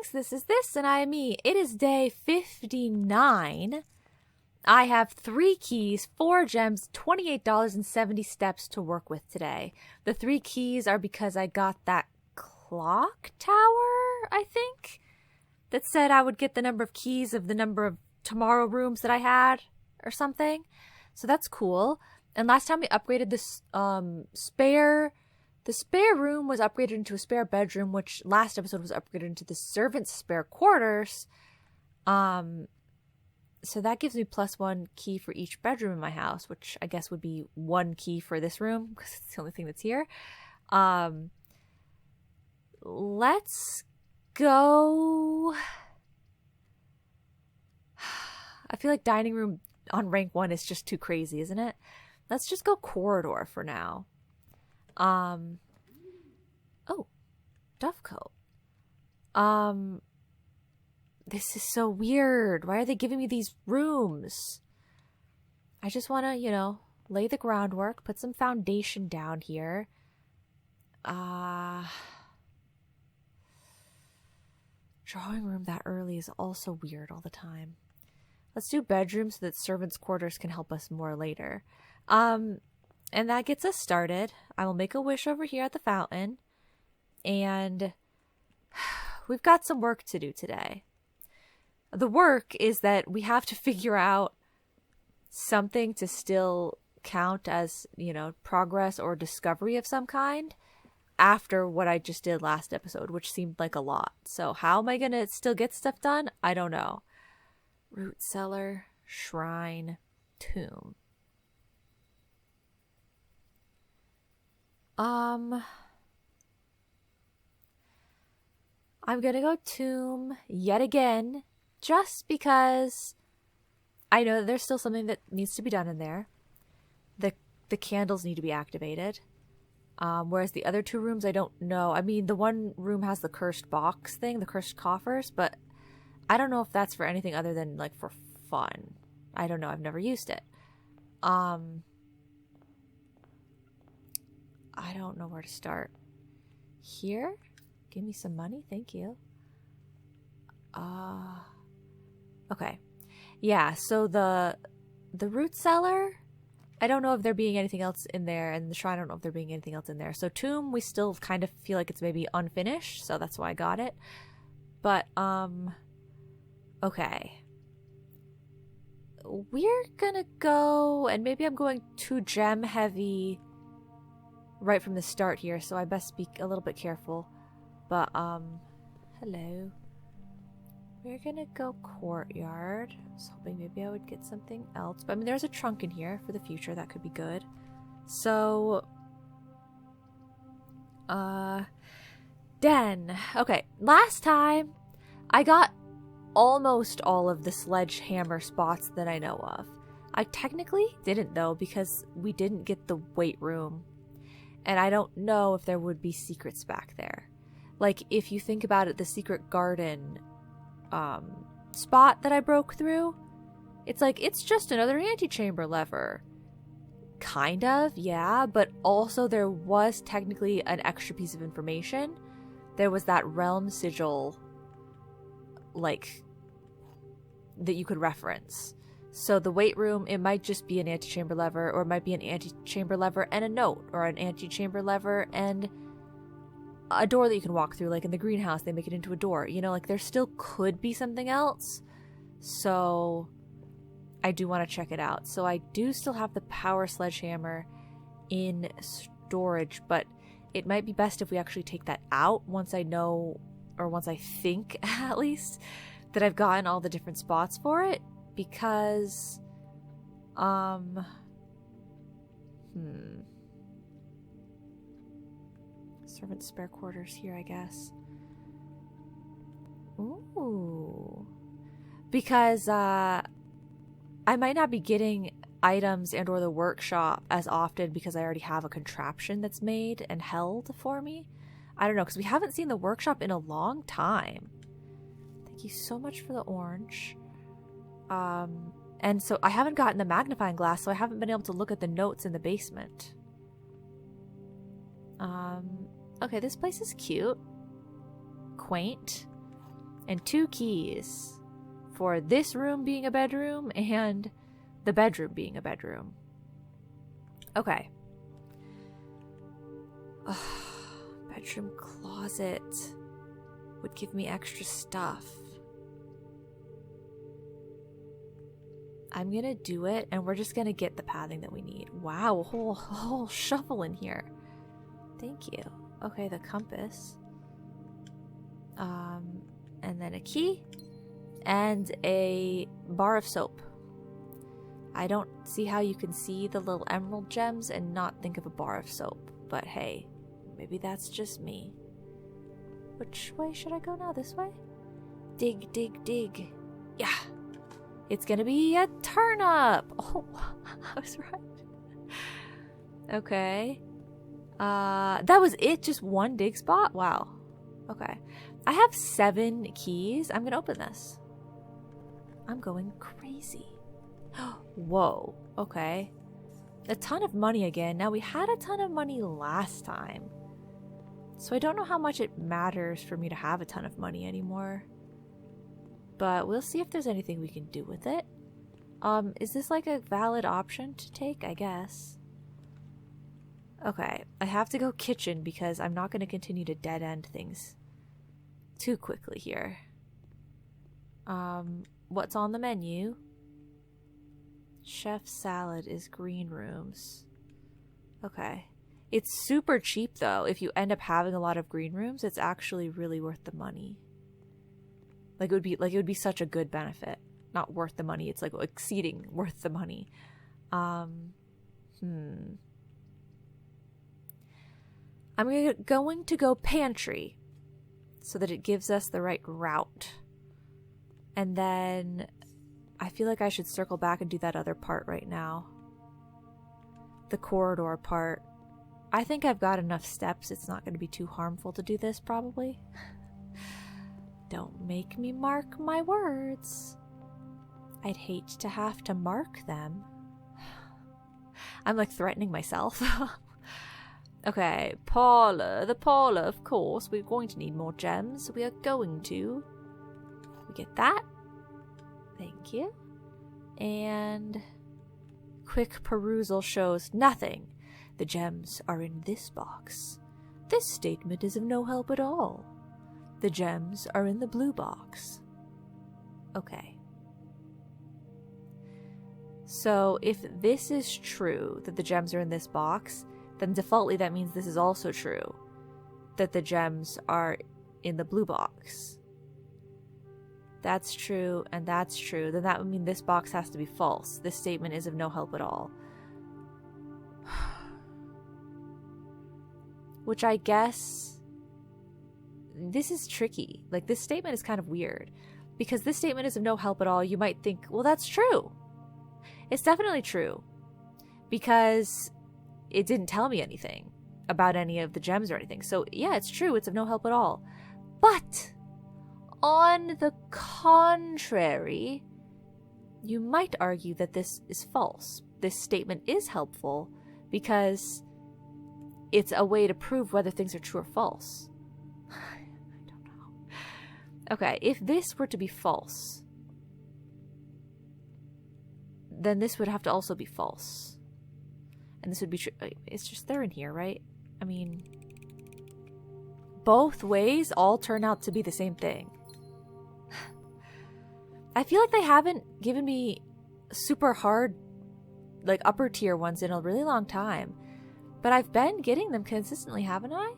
Greetings, this is this, and I am me. It is day 59. I have 3 keys, 4 gems, $28.70 steps to work with today. The 3 keys are because I got that clock tower, I think, that said I would get the number of keys of the number of tomorrow rooms that I had, or something. So that's cool. And last time we upgraded this the spare room was upgraded into a spare bedroom, which last episode was upgraded into the servant's spare quarters. So that gives me +1 key for each bedroom in my house, which I guess would be 1 key for this room, because it's the only thing that's here. Let's go. I feel like dining room on rank 1 is just too crazy, isn't it? Let's just go corridor for now. Oh, Dovecote. This is so weird. Why are they giving me these rooms? I just want to, lay the groundwork, put some foundation down here. Drawing room that early is also weird all the time. Let's do bedrooms so that servants' quarters can help us more later. And that gets us started. I will make a wish over here at the fountain. And we've got some work to do today. The work is that we have to figure out something to still count as, progress or discovery of some kind after what I just did last episode, which seemed like a lot. So how am I going to still get stuff done? I don't know. Root cellar, shrine, tomb. I'm gonna go tomb yet again, just because I know that there's still something that needs to be done in there. The candles need to be activated. Whereas the other 2 rooms, I don't know. I mean, the one room has the cursed box thing, the cursed coffers, but I don't know if that's for anything other than, for fun. I don't know. I've never used it. I don't know where to start. Here? Give me some money. Thank you. Okay. Yeah, so the root cellar, I don't know if there being anything else in there, and the shrine, I don't know if there being anything else in there. So tomb, we still kind of feel like it's maybe unfinished, so that's why I got it. But, okay. We're gonna go, and maybe I'm going too gem heavy right from the start here, so I best be a little bit careful. But, hello. We're gonna go courtyard. I was hoping maybe I would get something else. But, I mean, there's a trunk in here for the future. That could be good. So, den. Okay, last time, I got almost all of the sledgehammer spots that I know of. I technically didn't, though, because we didn't get the weight room. And I don't know if there would be secrets back there. Like, if you think about it, the secret garden spot that I broke through, it's like, it's just another antechamber lever. Kind of, yeah, but also there was technically an extra piece of information. There was that realm sigil, that you could reference. So the weight room, it might just be an antechamber lever, or it might be an antechamber lever and a note, or an antechamber lever and a door that you can walk through, like in the greenhouse, they make it into a door. There still could be something else. So I do want to check it out. So I do still have the power sledgehammer in storage, but it might be best if we actually take that out once I know, or once I think at least, that I've gotten all the different spots for it. Because, servant spare quarters here, I guess. Ooh. Because, I might not be getting items and or the workshop as often because I already have a contraption that's made and held for me. I don't know, because we haven't seen the workshop in a long time. Thank you so much for the orange. And so I haven't gotten the magnifying glass, so I haven't been able to look at the notes in the basement. Okay, this place is cute. Quaint. And 2 keys for this room being a bedroom and the bedroom being a bedroom. Okay. Bedroom closet would give me extra stuff. I'm gonna do it, and we're just gonna get the pathing that we need. Wow, a whole shuffle in here. Thank you. Okay, the compass. And then a key and a bar of soap. I don't see how you can see the little emerald gems and not think of a bar of soap. But hey, maybe that's just me. Which way should I go now? This way? Dig, dig, dig. Yeah. It's gonna be a turnip. Oh, I was right. Okay. That was it? Just one dig spot? Wow. Okay. I have 7 keys. I'm gonna open this. I'm going crazy. Whoa. Okay. A ton of money again. Now, we had a ton of money last time. So I don't know how much it matters for me to have a ton of money anymore. But we'll see if there's anything we can do with it. Is this like a valid option to take? I guess. Okay. I have to go kitchen because I'm not going to continue to dead end things too quickly here. What's on the menu? Chef salad is green rooms. Okay. It's super cheap though. If you end up having a lot of green rooms, it's actually really worth the money. Like it would be such a good benefit. Not worth the money. It's like exceeding worth the money. I'm going to go pantry so that it gives us the right route. And then I feel like I should circle back and do that other part right now. The corridor part. I think I've got enough steps. It's not going to be too harmful to do this, probably. Don't make me mark my words. I'd hate to have to mark them. I'm like threatening myself. Okay, parlor. The parlor, of course. We're going to need more gems. We are going to. We get that. Thank you. And quick perusal shows nothing. The gems are in this box. This statement is of no help at all. The gems are in the blue box. Okay. So if this is true, that the gems are in this box, then defaultly that means this is also true, that the gems are in the blue box. That's true, and that's true. Then that would mean this box has to be false. This statement is of no help at all. Which I guess... this is tricky. Like, this statement is kind of weird. Because this statement is of no help at all, you might think, well, that's true. It's definitely true. Because it didn't tell me anything about any of the gems or anything. So, yeah, it's true. It's of no help at all. But, on the contrary, you might argue that this is false. This statement is helpful because it's a way to prove whether things are true or false. I don't know. Okay, if this were to be false, then this would have to also be false. And this would be true. It's just they're in here, right? I mean, both ways all turn out to be the same thing. I feel like they haven't given me super hard, like upper tier ones in a really long time. But I've been getting them consistently, haven't I?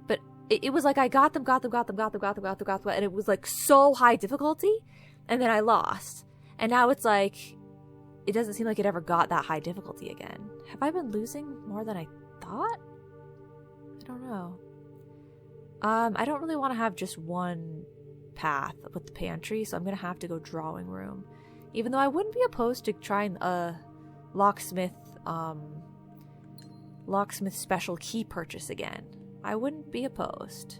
But it was like I got them, and it was like so high difficulty, and then I lost. And now it's like, it doesn't seem like it ever got that high difficulty again. Have I been losing more than I thought? I don't know. I don't really want to have just one path with the pantry, so I'm going to have to go drawing room. Even though I wouldn't be opposed to trying a locksmith special key purchase again. I wouldn't be opposed.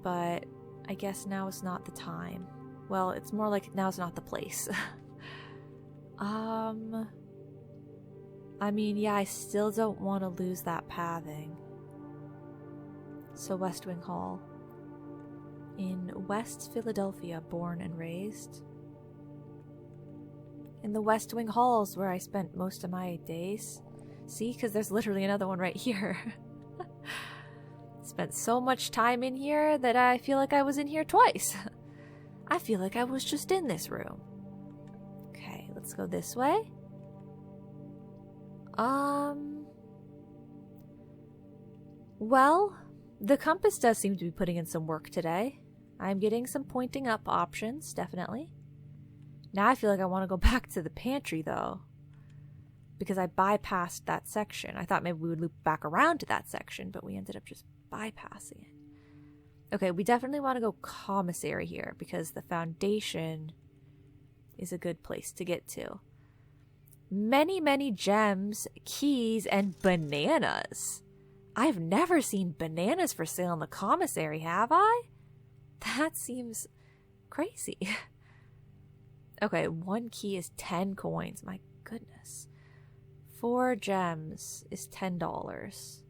But I guess now is not the time. Well, it's more like now's not the place. I mean, yeah, I still don't want to lose that pathing. So West Wing Hall. In West Philadelphia, born and raised. In the West Wing halls where I spent most of my days. See, because there's literally another one right here. Spent so much time in here that I feel like I was in here twice. I feel like I was just in this room. Okay, let's go this way. Well, the compass does seem to be putting in some work today. I'm getting some pointing up options, definitely. Now I feel like I want to go back to the pantry, though. Because I bypassed that section. I thought maybe we would loop back around to that section, but we ended up just bypassing it. Okay, we definitely want to go commissary here, because the foundation is a good place to get to. Many, many gems, keys, and bananas. I've never seen bananas for sale in the commissary, have I? That seems crazy. Okay, 1 key is 10 coins. My goodness. 4 gems is $10.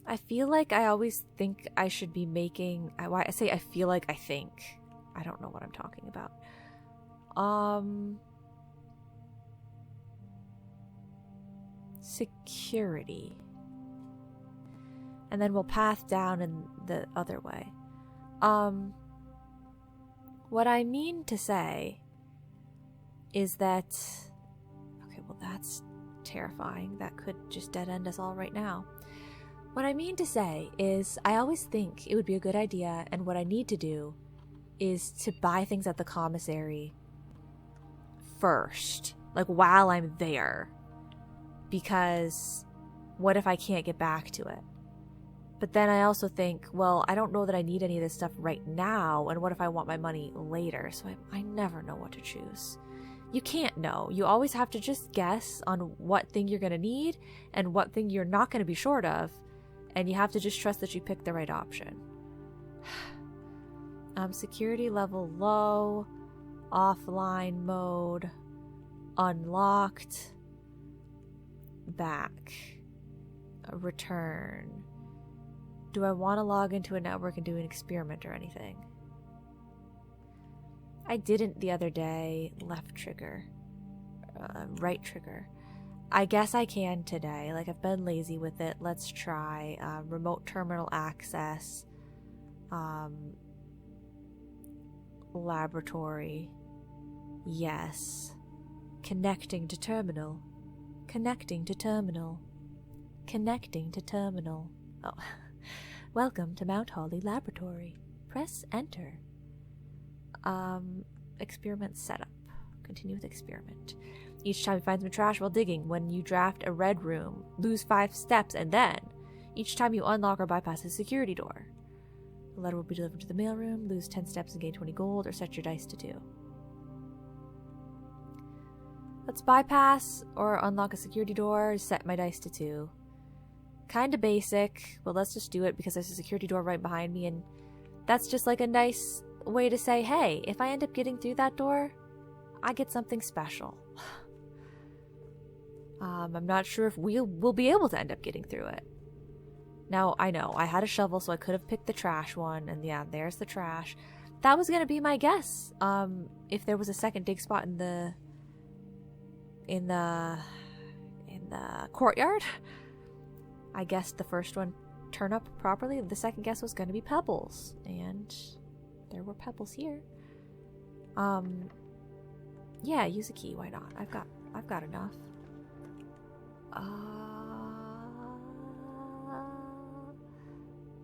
I feel like I always think I should be making... I say I feel like I think. I don't know what I'm talking about. Security. And then we'll path down in the other way. What I mean to say is that... Okay, well that's terrifying. That could just dead end us all right now. What I mean to say is I always think it would be a good idea, and what I need to do is to buy things at the commissary first. Like while I'm there. Because what if I can't get back to it? But then I also think, well, I don't know that I need any of this stuff right now, and what if I want my money later? So I never know what to choose. You can't know. You always have to just guess on what thing you're going to need and what thing you're not going to be short of, and you have to just trust that you picked the right option. Security level low, offline mode, unlocked, back, return. Do I want to log into a network and do an experiment or anything? I didn't the other day. Left trigger. Right trigger. I guess I can today. Like, I've been lazy with it. Let's try. Remote terminal access. Laboratory. Yes. Connecting to terminal. Connecting to terminal. Connecting to terminal. Oh. Welcome to Mount Holly Laboratory. Press enter. Experiment setup. Continue with experiment. Each time you find some trash while digging, when you draft a red room, lose 5 steps, and then each time you unlock or bypass a security door, the letter will be delivered to the mailroom, lose 10 steps and gain 20 gold, or set your dice to 2. Let's bypass or unlock a security door, set my dice to 2. Kinda basic, but let's just do it because there's a security door right behind me, and that's just like a nice way to say, hey, if I end up getting through that door, I get something special. I'm not sure if we'll be able to end up getting through it. Now, I know, I had a shovel, so I could have picked the trash one, and yeah, there's the trash. That was gonna be my guess. If there was a second dig spot in the courtyard, I guessed the first one turned up properly. The second guess was gonna be pebbles, and there were pebbles here. Yeah, use a key, why not? I've got enough.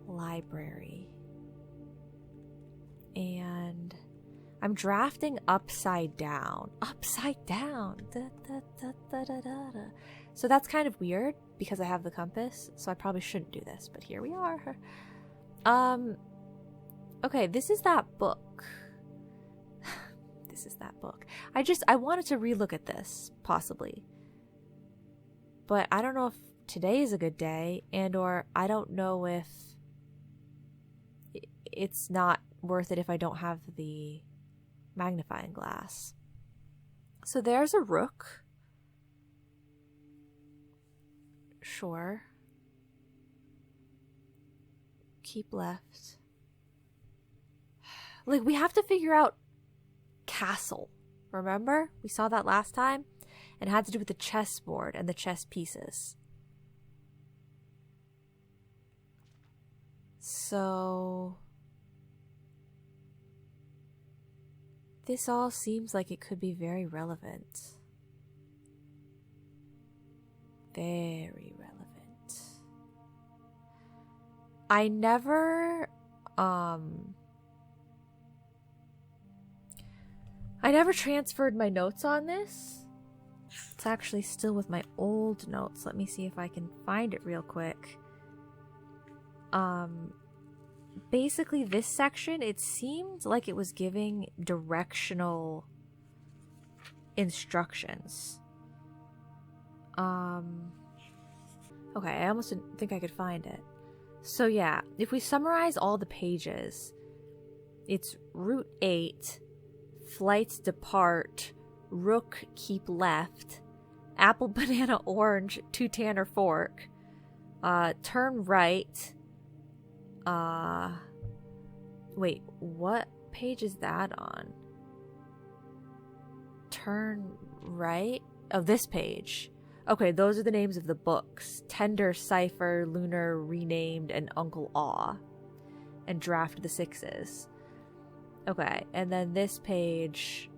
Library. And I'm drafting upside down. Upside down. Da, da, da, da, da, da, da. So that's kind of weird because I have the compass, so I probably shouldn't do this, but here we are. Okay, this is that book. This is that book. I wanted to relook at this, possibly. But I don't know if today is a good day, or I don't know if it's not worth it if I don't have the magnifying glass. So there's a rook. Sure. Keep left. Like, we have to figure out castle. Remember? We saw that last time? And it had to do with the chessboard and the chess pieces. So this all seems like it could be very relevant. Very relevant. I never transferred my notes on this. It's actually still with my old notes. Let me see if I can find it real quick. Basically this section, it seemed like it was giving directional instructions. Okay, I almost didn't think I could find it. So yeah, if we summarize all the pages, it's route 8, flights depart, rook keep left, apple, banana, orange, two tanner fork, turn right. Wait, what page is that on? Turn right? Oh, this page. Okay, those are the names of the books. Tender, Cipher, Lunar, Renamed, and Uncle Awe. And Draft the Sixes. Okay, and then this page...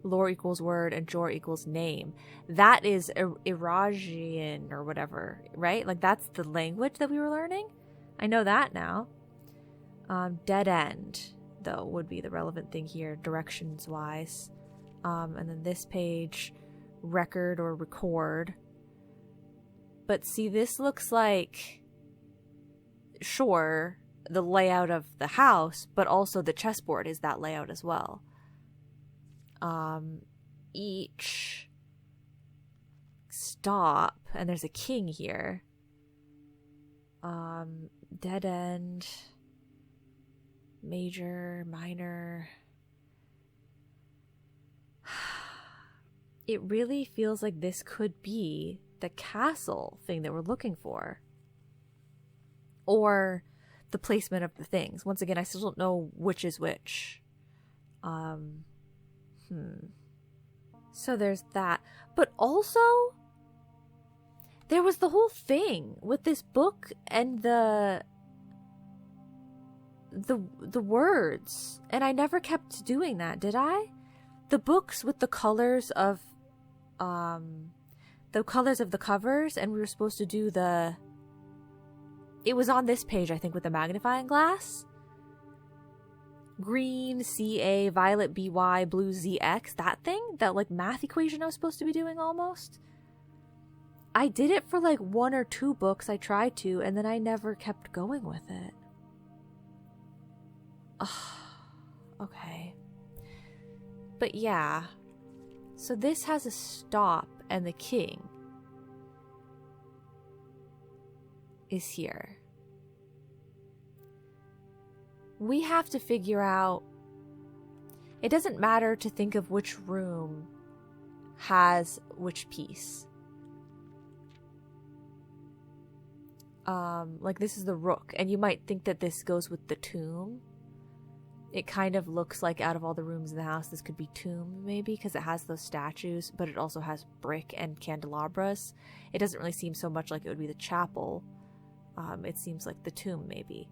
lore equals word and jor equals name. That is Iragian or whatever, right? Like, that's the language that we were learning? I know that now. Dead end, though, would be the relevant thing here, directions-wise. And then this page, record or record. But see, this looks like, sure, the layout of the house, but also the chessboard is that layout as well. Each stop, and there's a king here. Dead end, major, minor. It really feels like this could be the castle thing that we're looking for. Or the placement of the things. Once again, I still don't know which is which. So there's that. But also, there was the whole thing with this book and the words. And I never kept doing that, did I? The books with the colors of the covers, and we were supposed to do it was on this page, I think, with the magnifying glass. Green, CA, violet, BY, blue, ZX, that thing? That, like, math equation I was supposed to be doing almost? I did it for, like, 1 or 2 books I tried to, and then I never kept going with it. Ugh. Okay. But yeah. So this has a stop, and the king is here. We have to figure out... It doesn't matter to think of which room has which piece. Like, this is the rook, and you might think that this goes with the tomb. It kind of looks like out of all the rooms in the house, this could be tomb, maybe, because it has those statues, but it also has brick and candelabras. It doesn't really seem so much like it would be the chapel. It seems like the tomb, maybe.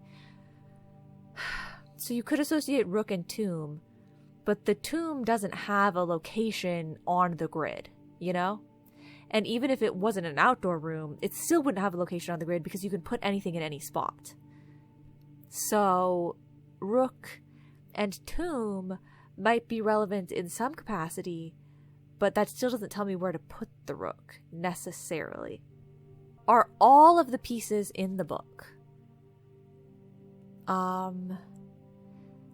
So you could associate rook and tomb, but the tomb doesn't have a location on the grid, you know? And even if it wasn't an outdoor room, it still wouldn't have a location on the grid because you can put anything in any spot. So rook and tomb might be relevant in some capacity, but that still doesn't tell me where to put the rook, necessarily. Are all of the pieces in the book?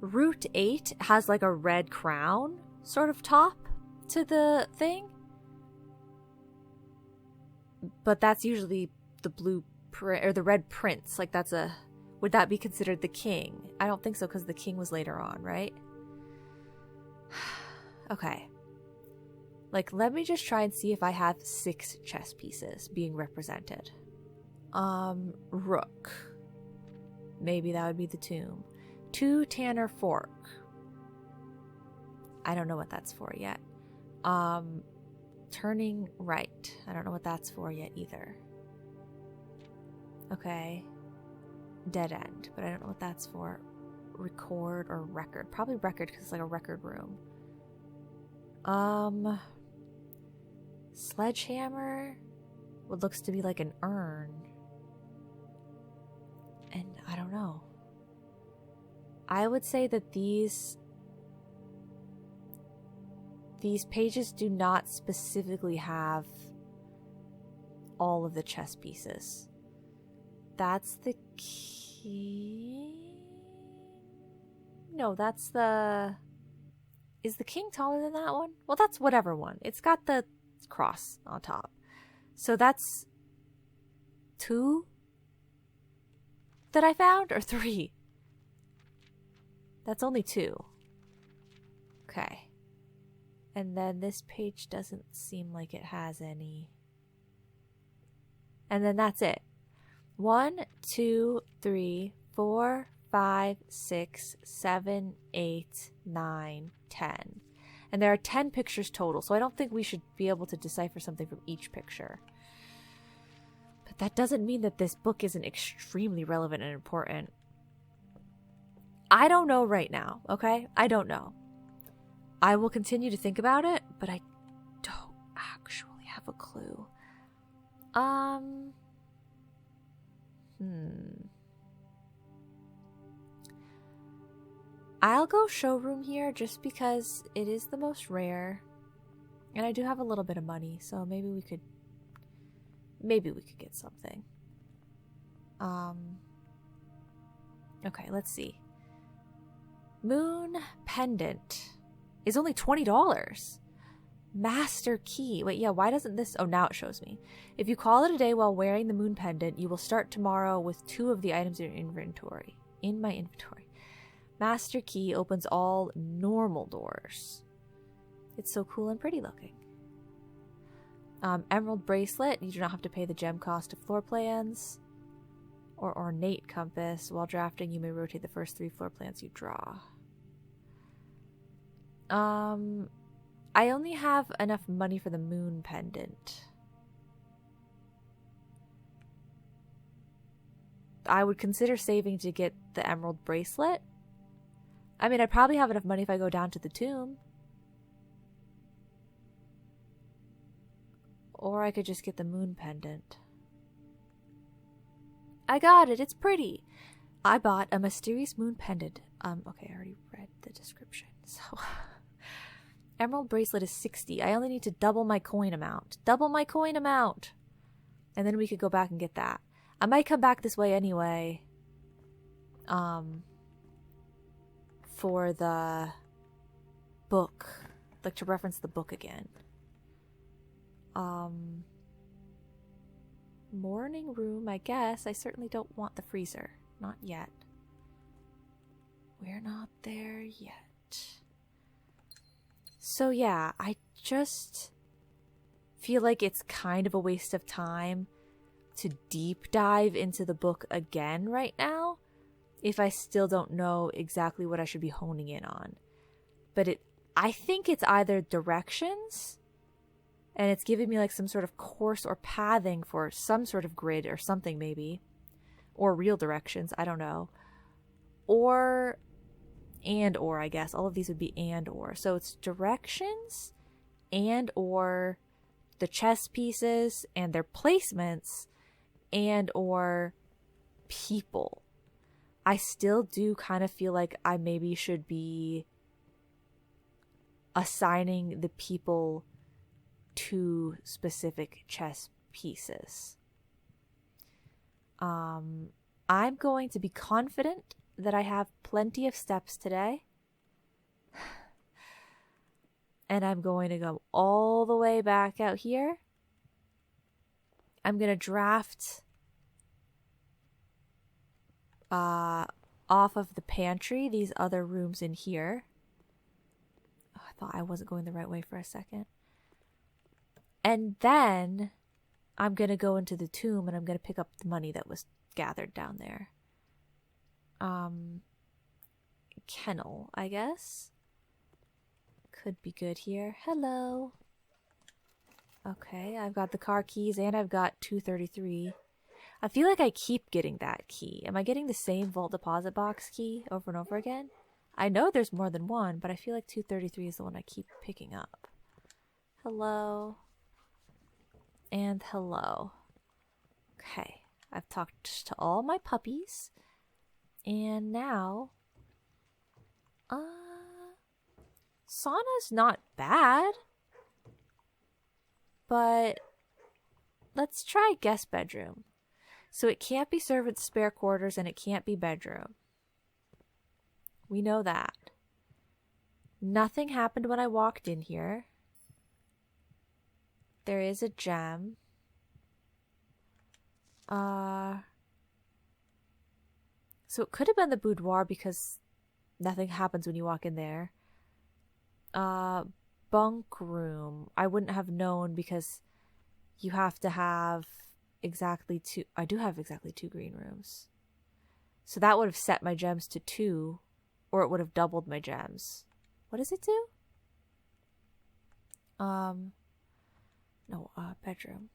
Route 8 has like a red crown sort of top to the thing. But that's usually the blue or the red prince. Like, that's a... Would that be considered the king? I don't think so, because the king was later on, right? Okay. Like, let me just try and see if I have 6 chess pieces being represented. Rook. Maybe that would be the tomb. 2 Tanner Fork. I don't know what that's for yet. Turning right. I don't know what that's for yet either. Okay. Dead end, but I don't know what that's for. Record or record. Probably record because it's like a record room. Sledgehammer. What looks to be like an urn. And I don't know. I would say that these pages do not specifically have all of the chess pieces. That's the key. No, that's the... Is the king taller than that one? Well, that's whatever one. It's got the cross on top. So that's 2 that I found, or 3? That's only 2. Okay. And then this page doesn't seem like it has any. And then that's it. 1, 2, 3, 4, 5, 6, 7, 8, 9, 10. And there are 10 pictures total, so I don't think we should be able to decipher something from each picture. But that doesn't mean that this book isn't extremely relevant and important. I don't know right now, okay? I don't know. I will continue to think about it, but I don't actually have a clue. I'll go showroom here just because it is the most rare. And I do have a little bit of money, so maybe we could get something. Okay, let's see. Moon pendant is only $20. Master key. Wait, yeah, why doesn't this... Oh, now it shows me. If you call it a day while wearing the moon pendant, you will start tomorrow with 2 of the items in your inventory. In my inventory. Master key opens all normal doors. It's so cool and pretty looking. Emerald bracelet. You do not have to pay the gem cost of floor plans. Or ornate compass. While drafting, you may rotate the first 3 floor plans you draw. I only have enough money for the moon pendant. I would consider saving to get the emerald bracelet. I mean, I'd probably have enough money if I go down to the tomb. Or I could just get the moon pendant. I got it. It's pretty. I bought a mysterious moon pendant. Okay, I already read the description. So, emerald bracelet is 60. I only need to double my coin amount. Double my coin amount! And then we could go back and get that. I might come back this way anyway. For the book. Like to reference the book again. Morning room, I guess. I certainly don't want the freezer. Not yet. We're not there yet. So yeah, I just feel like it's kind of a waste of time to deep dive into the book again right now if I still don't know exactly what I should be honing in on. But I think it's either directions, and it's giving me like some sort of course or pathing for some sort of grid or something maybe, or real directions, I don't know. Or I guess all of these would be or. So it's directions and or the chess pieces and their placements and or people. I still do kind of feel like I maybe should be assigning the people to specific chess pieces. I'm going to be confident that I have plenty of steps today. And I'm going to go all the way back out here. I'm going to draft off of the pantry, these other rooms in here. Oh, I thought I wasn't going the right way for a second. And then I'm gonna go into the tomb and I'm gonna pick up the money that was gathered down there. Kennel, I guess. Could be good here. Hello. Okay, I've got the car keys and I've got 233. I feel like I keep getting that key. Am I getting the same vault deposit box key over and over again? I know there's more than one, but I feel like 233 is the one I keep picking up. Hello. And hello. Okay, I've talked to all my puppies. And now... sauna's not bad. But let's try guest bedroom. So it can't be servant's spare quarters and it can't be bedroom. We know that. Nothing happened when I walked in here. There is a gem. So it could have been the boudoir because nothing happens when you walk in there. Bunk room. I wouldn't have known because you have to have exactly two. I do have exactly 2 green rooms. So that would have set my gems to 2, or it would have doubled my gems. What does it do? Bedroom.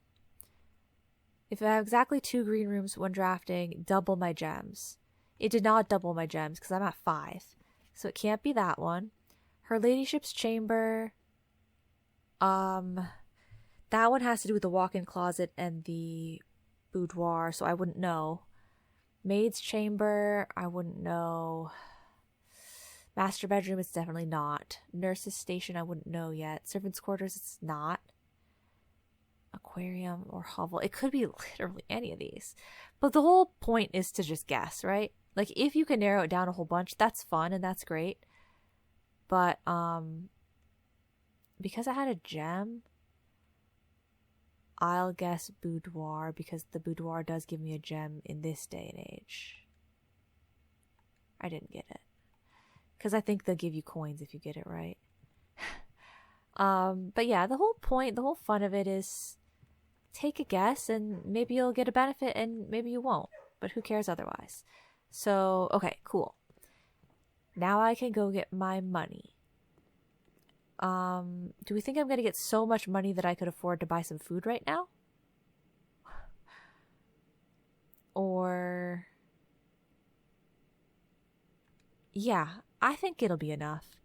If I have exactly 2 green rooms when drafting, double my gems. It did not double my gems because I'm at 5. So it can't be that one. Her ladyship's chamber. That one has to do with the walk-in closet and the boudoir, so I wouldn't know. Maid's chamber, I wouldn't know. Master bedroom, it's definitely not. Nurse's station, I wouldn't know yet. Servant's quarters, it's not. Aquarium or hovel. It could be literally any of these. But the whole point is to just guess, right? Like, if you can narrow it down a whole bunch, that's fun and that's great. But, because I had a gem, I'll guess boudoir because the boudoir does give me a gem in this day and age. I didn't get it. Because I think they'll give you coins if you get it right. But yeah, the whole point, the whole fun of it is take a guess and maybe you'll get a benefit and maybe you won't. But who cares otherwise? So, okay, cool. Now I can go get my money. Do we think I'm going to get so much money that I could afford to buy some food right now? Or... yeah, I think it'll be enough.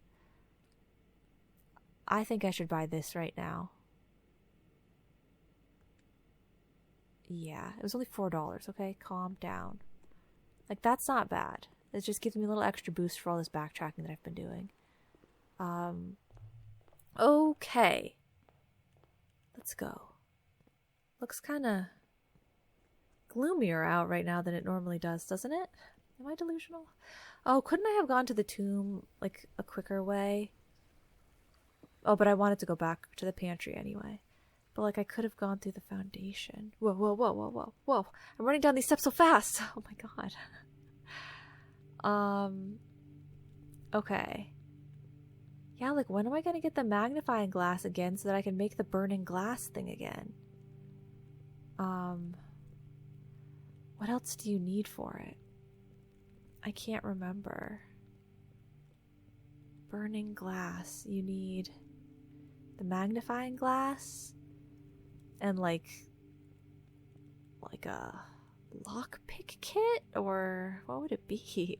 I think I should buy this right now. Yeah, it was only $4, okay? Calm down. Like, that's not bad. It just gives me a little extra boost for all this backtracking that I've been doing. Okay. Let's go. Looks kind of gloomier out right now than it normally does, doesn't it? Am I delusional? Oh, couldn't I have gone to the tomb, like, a quicker way? Oh, but I wanted to go back to the pantry anyway. But, like, I could have gone through the foundation. Whoa, whoa, whoa, whoa, whoa, whoa. I'm running down these steps so fast. Oh, my God. Okay. Yeah, like, when am I going to get the magnifying glass again so that I can make the burning glass thing again? What else do you need for it? I can't remember. Burning glass. You need the magnifying glass and like a lockpick kit, or what would it be?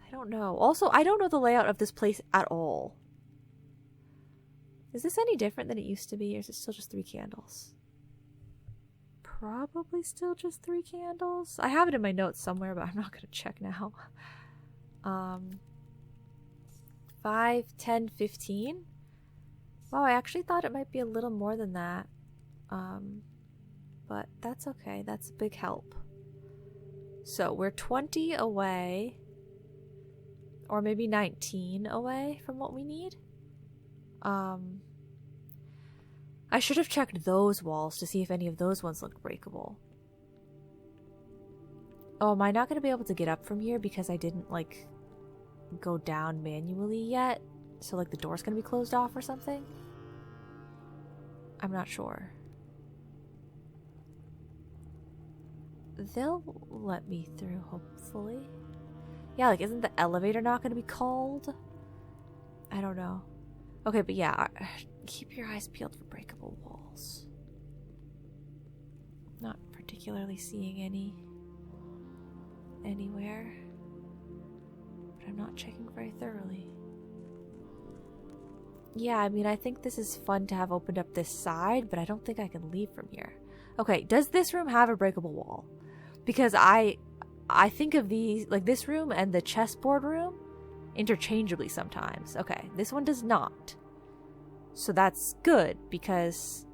I don't know. Also, I don't know the layout of this place at all. Is this any different than it used to be, or is it still just 3 candles? Probably still just 3 candles. I have it in my notes somewhere, but I'm not going to check now. 5, 10, 15. Wow, I actually thought it might be a little more than that. But that's okay. That's a big help. So we're 20 away. Or maybe 19 away from what we need. I should have checked those walls to see if any of those ones look breakable. Oh, am I not going to be able to get up from here because I didn't, like, go down manually yet? So, like, the door's going to be closed off or something? I'm not sure. they'll let me through, hopefully. Yeah, like, isn't the elevator not going to be called? I don't know. Okay, but yeah, keep your eyes peeled for breakable walls. Not particularly seeing any anywhere, but I'm not checking very thoroughly. Yeah, I mean, I think this is fun to have opened up this side, but I don't think I can leave from here. Okay, does this room have a breakable wall? Because I think of these, like this room and the chessboard room, interchangeably sometimes. Okay, this one does not. So that's good, because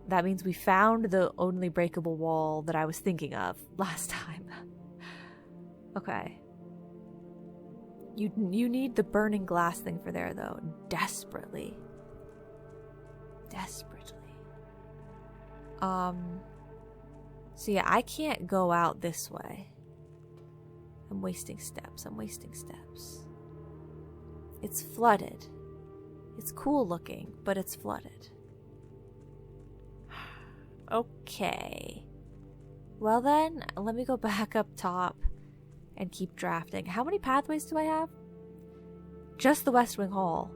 that means we found the only breakable wall that I was thinking of last time. Okay. You need the burning glass thing for there, though. Desperately. Desperately. So yeah, I can't go out this way. I'm wasting steps. It's flooded. It's cool looking, but it's flooded. Okay. Well then, let me go back up top and keep drafting. How many pathways do I have? Just the West Wing Hall,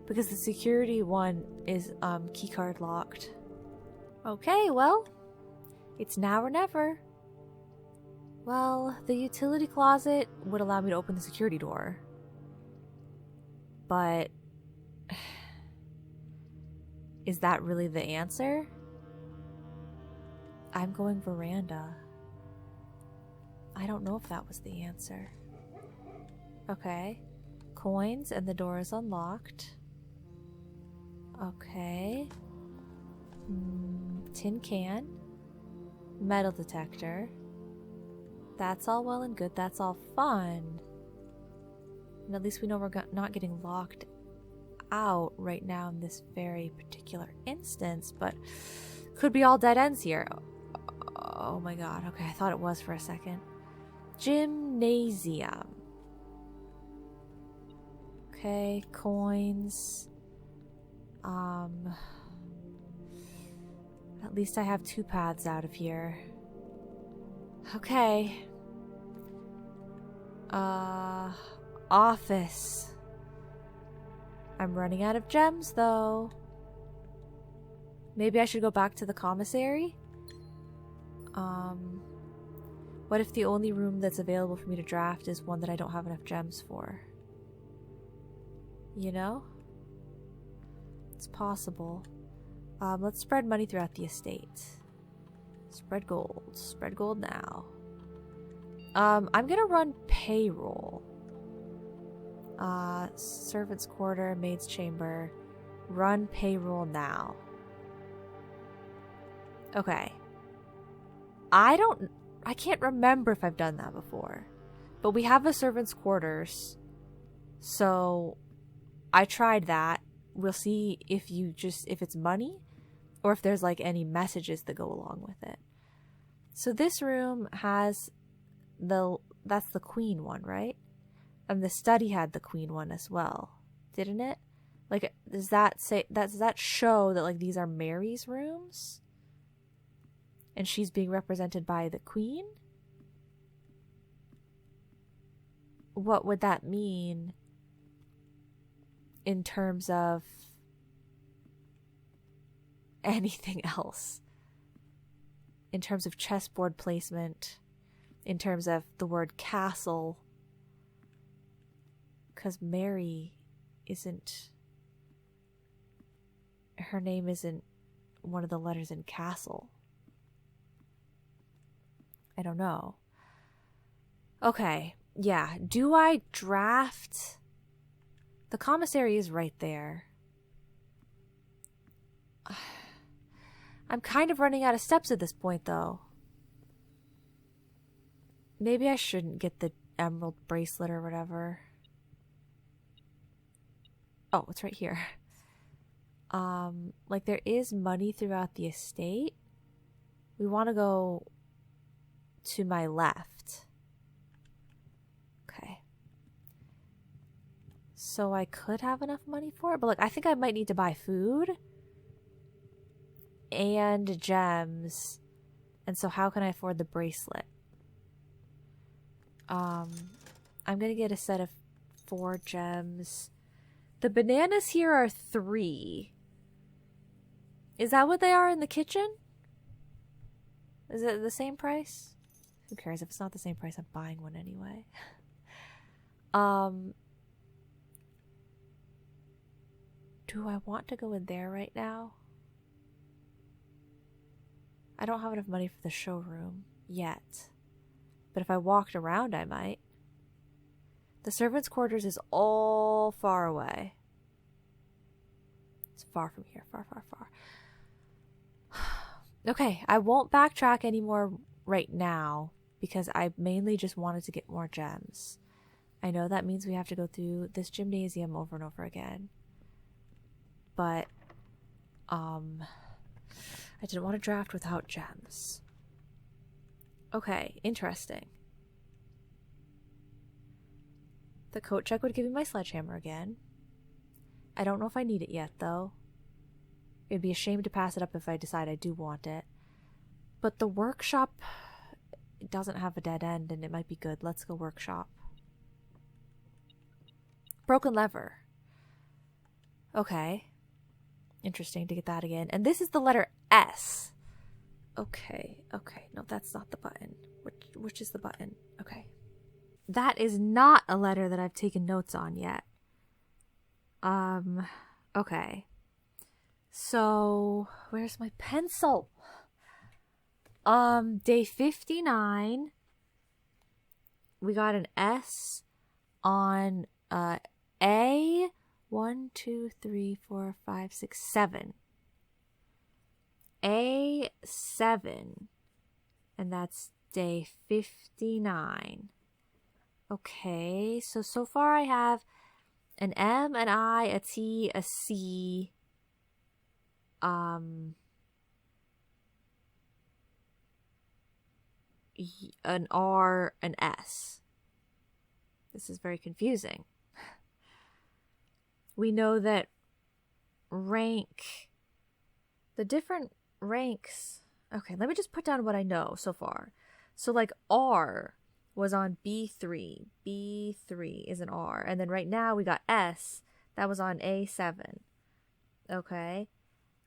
because the security one is keycard locked. Okay, well, it's now or never. Well, the utility closet would allow me to open the security door. But is that really the answer? I'm going veranda. I don't know if that was the answer. Okay. Coins and the door is unlocked. Okay. Tin can. Metal detector. That's all well and good. That's all fun. And at least we know we're not getting locked out right now in this very particular instance, but could be all dead ends here. Oh my god. Okay, I thought it was for a second. Gymnasium. Okay, coins. At least I have 2 paths out of here. Okay. Office. I'm running out of gems, though. Maybe I should go back to the commissary? What if the only room that's available for me to draft is one that I don't have enough gems for? You know? It's possible. Let's spread money throughout the estate. Spread gold. Spread gold now. I'm gonna run payroll. Servant's quarter, maid's chamber. Run payroll now. Okay. I can't remember if I've done that before. But we have a servant's quarters. So I tried that. We'll see if it's money or if there's like any messages that go along with it. So this room has that's the queen one, right? And the study had the queen one as well, didn't it? Like, does that show that like these are Mary's rooms? And she's being represented by the queen? What would that mean in terms of anything else? In terms of chessboard placement, in terms of the word castle, because Mary isn't, her name isn't one of the letters in castle. I don't know. Okay, yeah. Do I draft? The commissary is right there. I'm kind of running out of steps at this point, though. Maybe I shouldn't get the emerald bracelet or whatever. Oh, it's right here. Like there is money throughout the estate. We want to go to my left. Okay. So I could have enough money for it, but like I think I might need to buy food and gems And so how can I afford the bracelet? I'm gonna get a set of 4 gems. The bananas here are 3. Is that what they are in the kitchen? Is it the same price? Who cares? If it's not the same price, I'm buying one anyway. Do I want to go in there right now? I don't have enough money for the showroom yet. But if I walked around, I might. The servants' quarters is all far away. It's far from here. Far, far, far. Okay, I won't backtrack anymore right now because I mainly just wanted to get more gems. I know that means we have to go through this gymnasium over and over again. But, I didn't want to draft without gems. Okay, interesting. The coat check would give me my sledgehammer again. I don't know if I need it yet, though. It'd be a shame to pass it up if I decide I do want it. But the workshop doesn't have a dead end, and it might be good. Let's go workshop. Broken lever. Okay. Interesting to get that again. And this is the letter S. Okay. No, that's not the button. Which is the button? Okay. That is not a letter that I've taken notes on yet. Okay. So, where's my pencil? Day 59. We got an S on, A. 1, 2, 3, 4, 5, 6, 7. A7. And that's day 59. Okay, so far I have an M, an I, a T, a C, an R, an S. This is very confusing. We know that the different ranks. Okay, let me just put down what I know so far. So like R was on B3. B3 is an R. And then right now we got S. That was on A7. Okay.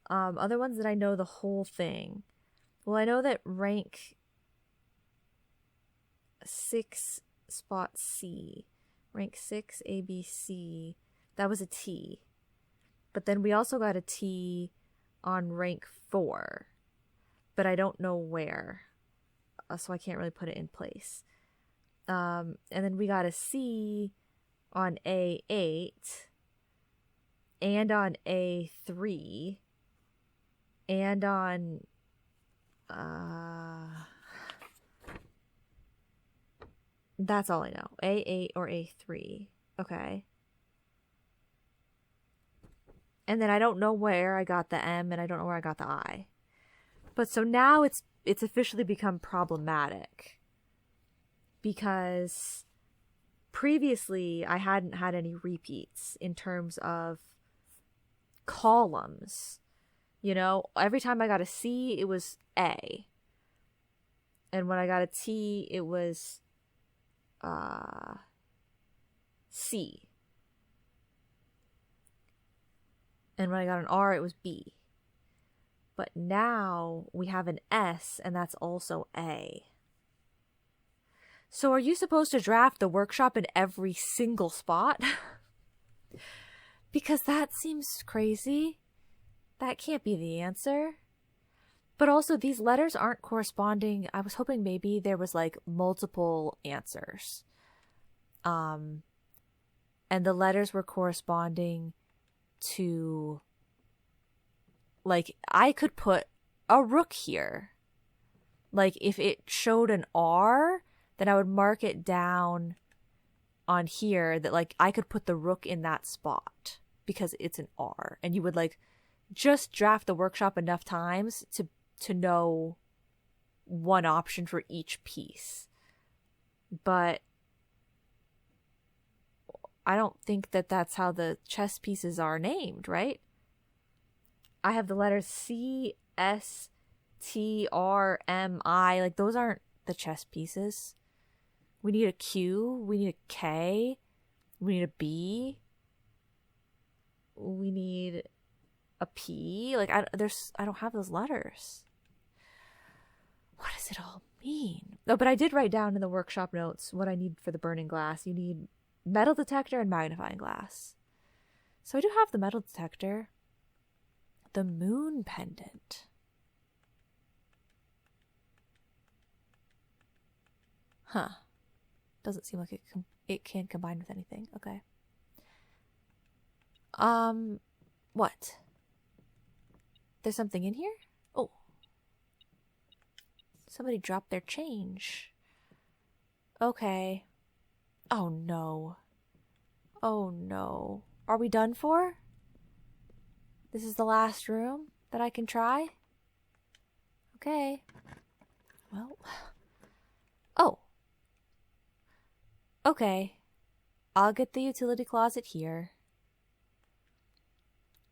Other ones that I know the whole thing. Well, I know that rank 6 spot C. Rank 6 ABC. That was a T. But then we also got a T on rank 4. But I don't know where. So I can't really put it in place. And then we got a C on A8. And on A3. And on... that's all I know. A8 or A3. Okay. And then I don't know where I got the M, and I don't know where I got the I. But so now it's officially become problematic. Because previously I hadn't had any repeats in terms of columns. You know, every time I got a C, it was A. And when I got a T, it was C. And when I got an R, it was B. But now we have an S, and that's also A. So are you supposed to draft the workshop in every single spot? Because that seems crazy. That can't be the answer. But also, these letters aren't corresponding. I was hoping maybe there was, like, multiple answers. And the letters were corresponding to, like, I could put a rook here. Like, if it showed an R, then I would mark it down on here that, like, I could put the rook in that spot because it's an R. And you would, like, just draft the workshop enough times to know one option for each piece. But I don't think that that's how the chess pieces are named, right? I have the letters C, S, TRMI. Like, those aren't the chess pieces. We need a Q. We need a K. We need a B. We need a P. Like, I don't have those letters. What does it all mean? Oh, but I did write down in the workshop notes what I need for the burning glass. You need metal detector and magnifying glass. So I do have the metal detector. The moon pendant. Huh. Doesn't seem like it can combine with anything. Okay. What? There's something in here? Oh. Somebody dropped their change. Okay. Oh no. Oh no. Are we done for? This is the last room that I can try? Okay. Well. Oh. Okay. I'll get the utility closet here.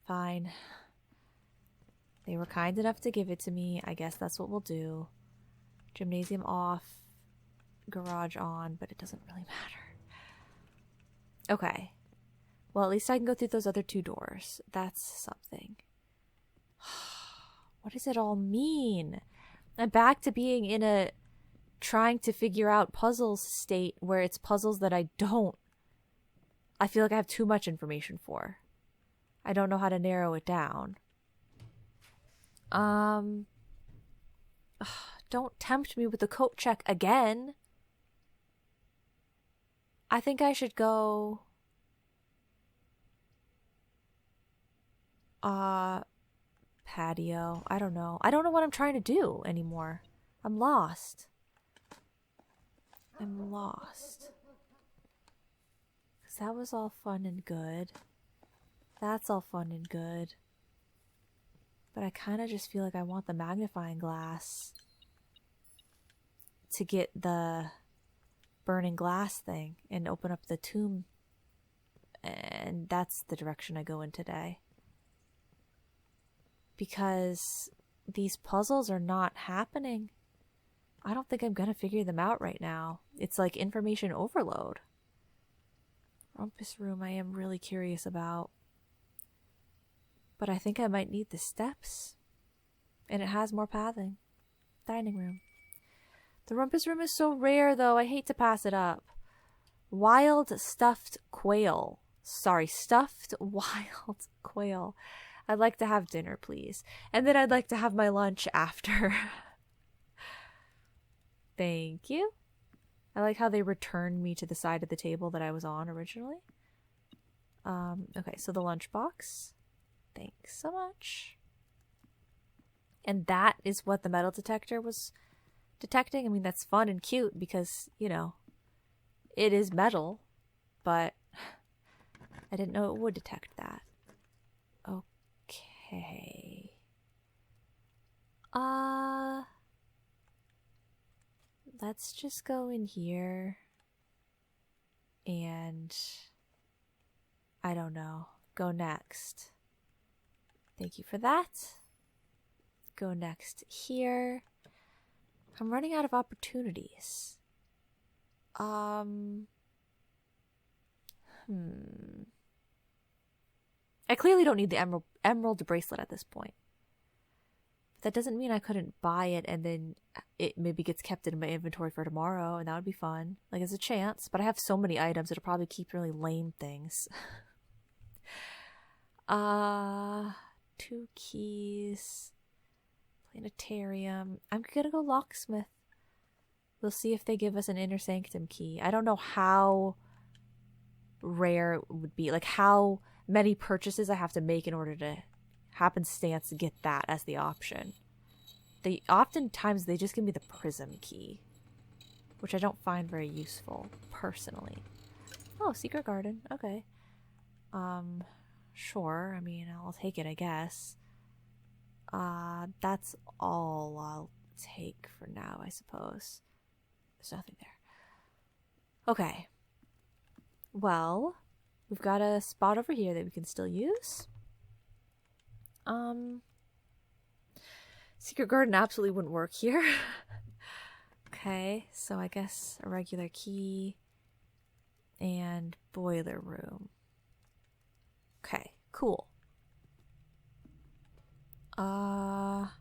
Fine. They were kind enough to give it to me. I guess that's what we'll do. Gymnasium off. Garage on, but it doesn't really matter. Okay. Well, at least I can go through those other two doors. That's something. What does it all mean? I'm back to being in a trying to figure out puzzles state where it's puzzles that I feel like I have too much information for. I don't know how to narrow it down. Don't tempt me with the coat check again. I think I should go patio. I don't know. I don't know what I'm trying to do anymore. I'm lost. I'm lost. 'Cause that was all fun and good. That's all fun and good. But I kind of just feel like I want the magnifying glass to get the burning glass thing and open up the tomb. And that's the direction I go in today. Because these puzzles are not happening. I don't think I'm going to figure them out right now. It's like information overload. Rumpus room I am really curious about. But I think I might need the steps. And it has more pathing. Dining room. The rumpus room is so rare though. I hate to pass it up. Wild stuffed quail. Sorry, stuffed wild quail. I'd like to have dinner, please. And then I'd like to have my lunch after. Thank you. I like how they returned me to the side of the table that I was on originally. Okay, so the lunchbox. Thanks so much. And that is what the metal detector was detecting. I mean, that's fun and cute because, you know, it is metal, but I didn't know it would detect that. Okay. Let's just go in here and I don't know, go next. Thank you for that. Go next here. I'm running out of opportunities. I clearly don't need the emerald bracelet at this point. That doesn't mean I couldn't buy it and then it maybe gets kept in my inventory for tomorrow, and that would be fun. Like, it's a chance, but I have so many items, it'll probably keep really lame things. 2 keys. Planetarium. I'm gonna go locksmith. We'll see if they give us an inner sanctum key. I don't know how rare it would be. Like, how many purchases I have to make in order to happenstance get that as the option. Oftentimes they just give me the prism key, which I don't find very useful personally. Oh, secret garden. Okay. Sure. I mean, I'll take it, I guess. That's all I'll take for now, I suppose. There's nothing there. Okay. Well, we've got a spot over here that we can still use. Secret garden absolutely wouldn't work here. Okay, so I guess a regular key and boiler room. Okay, cool. Now,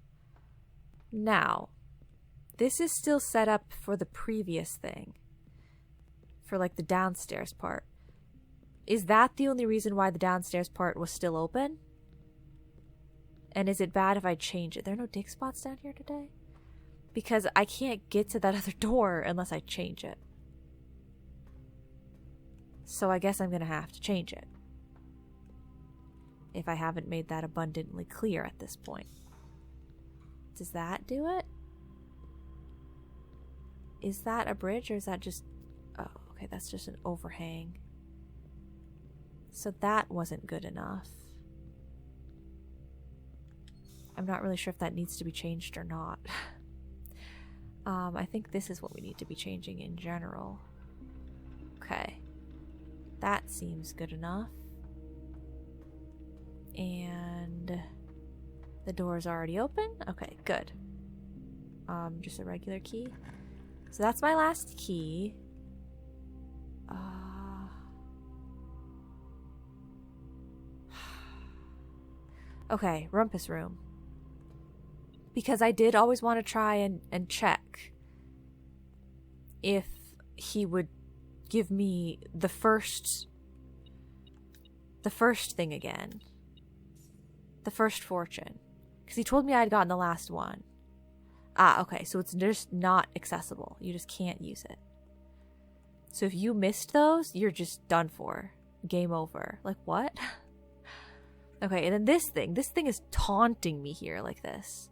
this is still set up for the previous thing. For like the downstairs part. Is that the only reason why the downstairs part was still open? And is it bad if I change it? There are no dig spots down here today? Because I can't get to that other door unless I change it. So I guess I'm going to have to change it. If I haven't made that abundantly clear at this point. Does that do it? Is that a bridge or is that just... Oh, okay, that's just an overhang. So that wasn't good enough. I'm not really sure if that needs to be changed or not. I think this is what we need to be changing in general. Okay. That seems good enough. And the door is already open? Okay, good. Just a regular key. So that's my last key. Okay, rumpus room. Because I did always want to try and check if he would give me the first thing again. The first fortune. Because he told me I had gotten the last one. Ah, okay, so it's just not accessible. You just can't use it. So if you missed those, you're just done for. Game over. Like, what? Okay, and then this thing is taunting me here like this.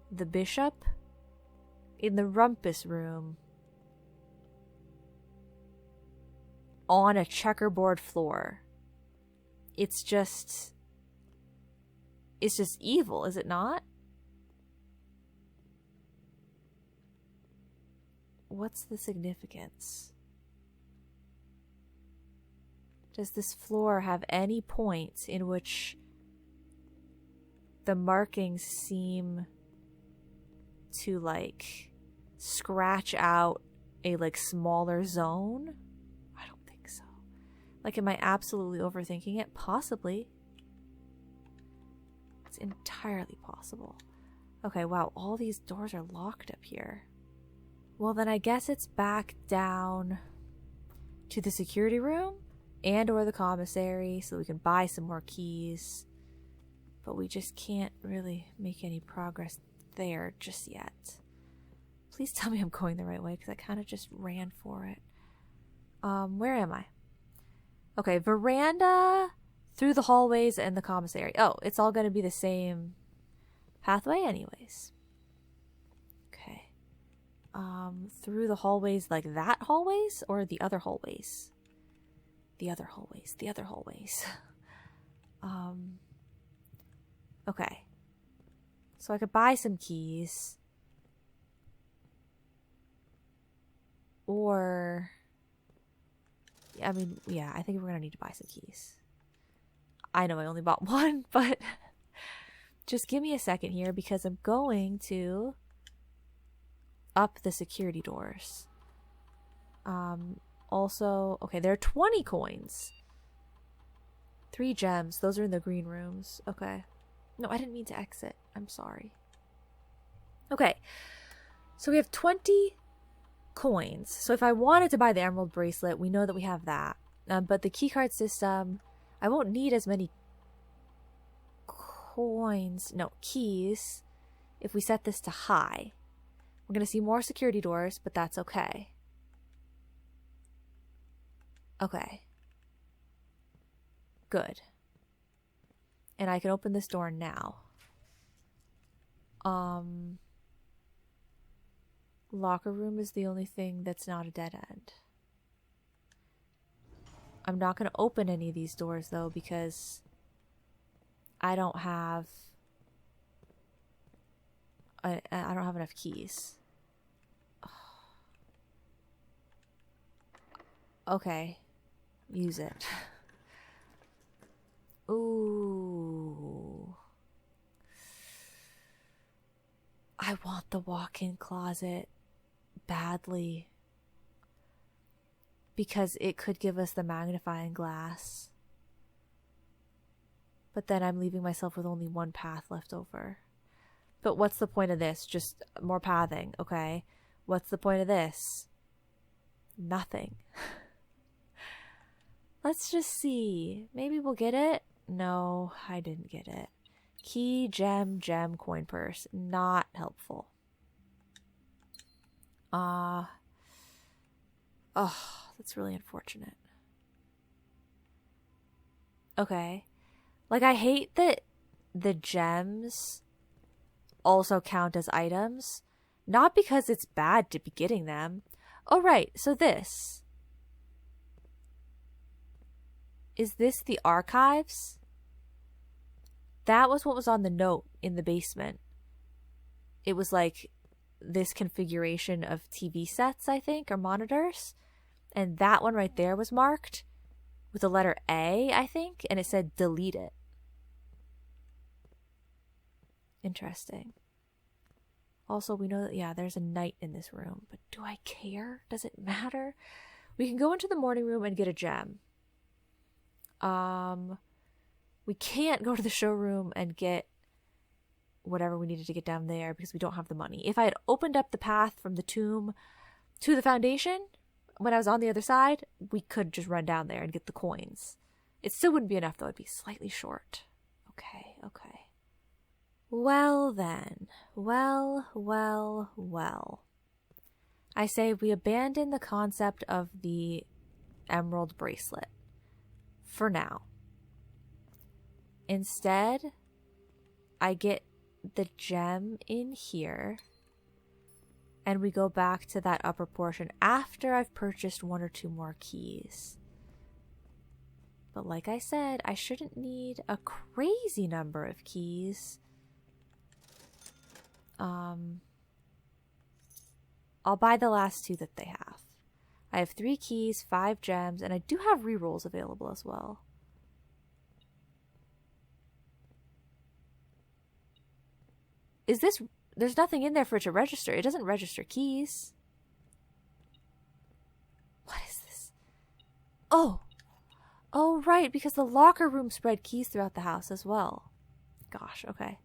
The bishop in the rumpus room on a checkerboard floor. It's just evil, is it not? What's the significance? Does this floor have any point in which the markings seem to like scratch out a like smaller zone? I don't think so. Like, am I absolutely overthinking it? Possibly. It's entirely possible. Okay, wow, all these doors are locked up here. Well, then I guess it's back down to the security room and or the commissary so we can buy some more keys. But we just can't really make any progress there just yet. Please tell me I'm going the right way because I kind of just ran for it. Where am I? Okay, veranda, through the hallways and the commissary. Oh, it's all going to be the same pathway anyways. Okay. Through the hallways, like that hallways or the other hallways? The other hallways. Okay. So I could buy some keys. Or... I mean, yeah, I think we're gonna need to buy some keys. I know I only bought one, but... just give me a second here because I'm going to... up the security doors. Also... Okay, there are 20 coins. 3 gems. Those are in the green rooms. Okay. No, I didn't mean to exit. I'm sorry. Okay. So we have 20 coins. So if I wanted to buy the emerald bracelet, we know that we have that. But the keycard system, I won't need as many keys if we set this to high. We're going to see more security doors, but that's okay. Okay. Good. And I can open this door now. Locker room is the only thing that's not a dead end. I'm not going to open any of these doors though because I don't have I don't have enough keys. Okay. Use it. Ooh. the walk-in closet badly. Because it could give us the magnifying glass. But then I'm leaving myself with only one path left over. But what's the point of this? Just more pathing, okay? What's the point of this? Nothing. Let's just see. Maybe we'll get it? No, I didn't get it. Key, gem, coin purse. Not helpful. Oh, that's really unfortunate. Okay. Like, I hate that the gems also count as items. Not because it's bad to be getting them. Oh, right. So this. Is this the archives? That was what was on the note in the basement. It was like this configuration of TV sets, I think, or monitors. And that one right there was marked with the letter A, I think, and it said delete it. Interesting. Also, we know that, yeah, there's a knight in this room, but do I care? Does it matter? We can go into the morning room and get a gem. We can't go to the showroom and get whatever we needed to get down there because we don't have the money. If I had opened up the path from the tomb to the foundation when I was on the other side, we could just run down there and get the coins. It still wouldn't be enough, though. It'd be slightly short. Okay. Well then. Well. I say we abandon the concept of the emerald bracelet. For now. Instead, I get the gem in here, and we go back to that upper portion after I've purchased one or two more keys. But like I said, I shouldn't need a crazy number of keys. I'll buy the last two that they have. I have 3 keys, 5 gems, and I do have rerolls available as well. Is this... There's nothing in there for it to register. It doesn't register keys. What is this? Oh, right, because the locker room spread keys throughout the house as well. Gosh, okay.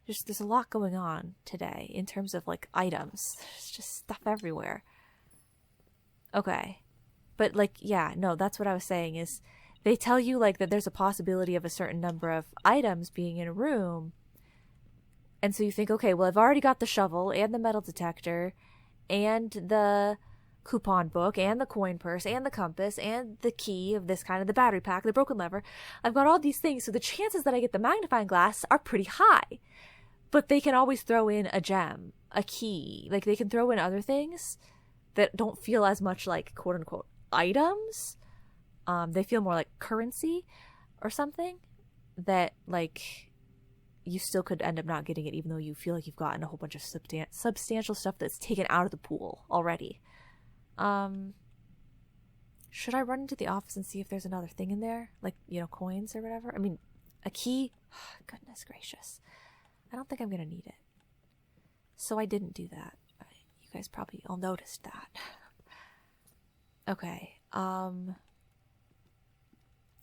There's a lot going on today in terms of, like, items. There's just stuff everywhere. Okay. But, like, yeah, no, that's what I was saying is they tell you, like, that there's a possibility of a certain number of items being in a room. And so you think, okay, well, I've already got the shovel and the metal detector and the coupon book and the coin purse and the compass and the key of this kind of the battery pack, the broken lever. I've got all these things. So the chances that I get the magnifying glass are pretty high. But they can always throw in a gem, a key. Like, they can throw in other things that don't feel as much like quote-unquote items. They feel more like currency or something that, like, you still could end up not getting it even though you feel like you've gotten a whole bunch of substantial stuff that's taken out of the pool already. Should I run into the office and see if there's another thing in there? Like, you know, coins or whatever? I mean, a key? Goodness gracious. I don't think I'm going to need it. So I didn't do that. You guys probably all noticed that. Okay.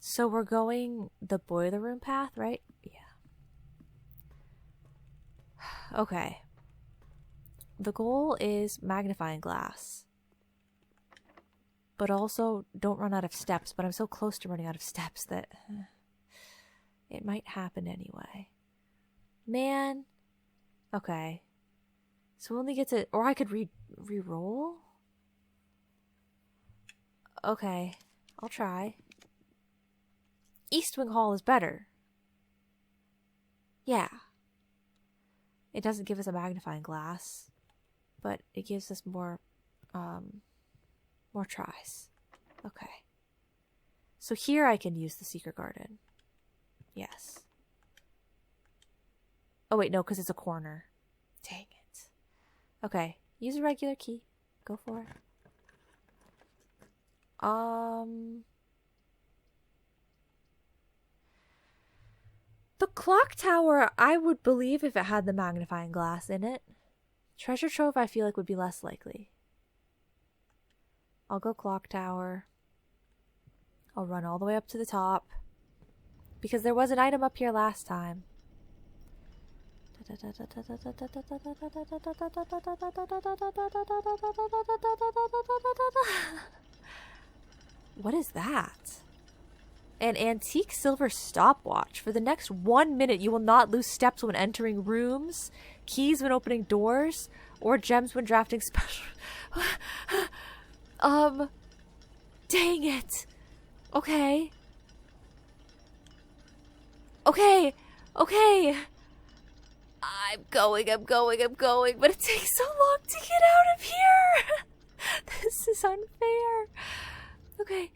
So we're going the boiler room path, right? Yeah. Okay. The goal is magnifying glass. But also don't run out of steps. But I'm so close to running out of steps that it might happen anyway. Man. Okay. So we only get to... Or I could re-roll? Okay. I'll try. East Wing Hall is better. Yeah. It doesn't give us a magnifying glass. But it gives us more tries. Okay. So here I can use the secret garden. Yes. Oh, wait, no, because it's a corner. Dang it. Okay, use a regular key. Go for it. The clock tower, I would believe if it had the magnifying glass in it. Treasure trove, I feel like would be less likely. I'll go clock tower. I'll run all the way up to the top. Because there was an item up here last time. What is that? An antique silver stopwatch. For the next 1 minute, you will not lose steps when entering rooms, keys when opening doors, or gems when drafting special... Dang it. Okay. Okay. I'm going, but it takes so long to get out of here. This is unfair. Okay.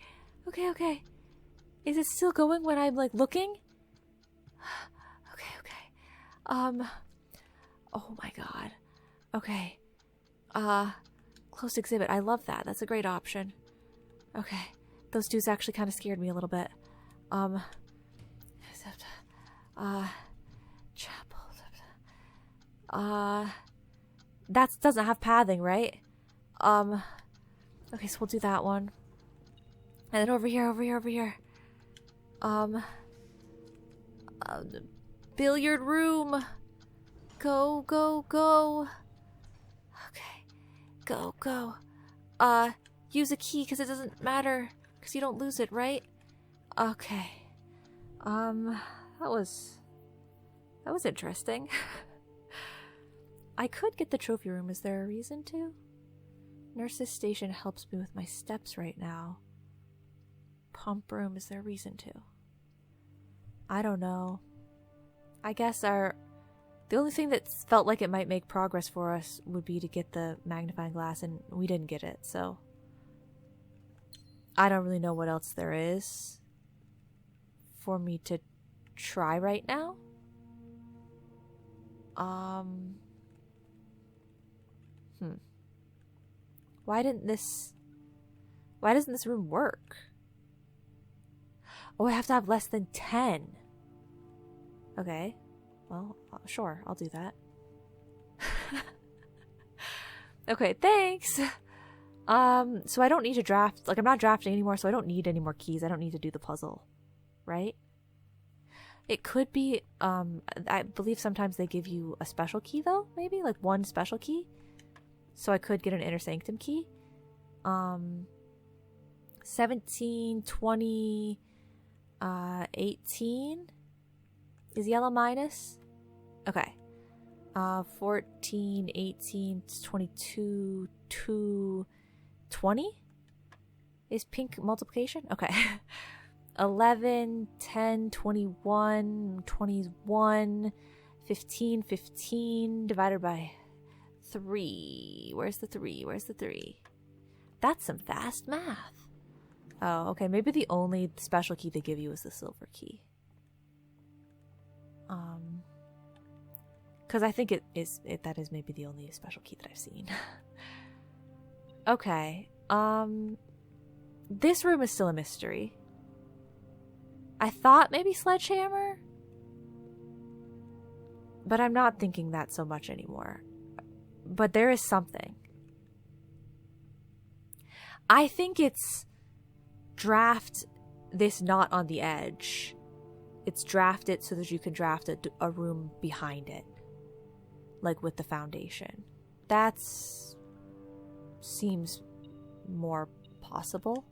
Is it still going when I'm, like, looking? Okay. Oh my god. Okay. Close exhibit. I love that. That's a great option. Okay. Those dudes actually kind of scared me a little bit. Chapel. That doesn't have pathing, right? Okay, so we'll do that one. And then over here. The billiard room. Go. Okay. Go. Use a key because it doesn't matter. Because you don't lose it, right? Okay. That was interesting. I could get the trophy room. Is there a reason to? Nurse's station helps me with my steps right now. Pump room, is there a reason to? I don't know. I guess the only thing that felt like it might make progress for us would be to get the magnifying glass, and we didn't get it, so I don't really know what else there is for me to try right now. Why doesn't this room work? Oh, I have to have less than 10. Okay. Well, sure, I'll do that. Okay, thanks. So I don't need to draft, like, I'm not drafting anymore, so I don't need any more keys. I don't need to do the puzzle, right? It could be, I believe sometimes they give you a special key, though, maybe? Like, one special key? So I could get an Inner Sanctum key. 17, 20, 18 is yellow minus. Okay. 14, 18, 22, 2, 20 is pink multiplication. Okay. 11, 10, 21, 21, 15, 15 divided by 3. Where's the 3? That's some fast math. Oh, okay. Maybe the only special key they give you is the silver key. Because I think that is maybe the only special key that I've seen. Okay. This room is still a mystery. I thought maybe sledgehammer, but I'm not thinking that so much anymore. But there is something. I think it's draft this not on the edge. It's draft it so that you can draft a room behind it. Like with the foundation. That seems more possible.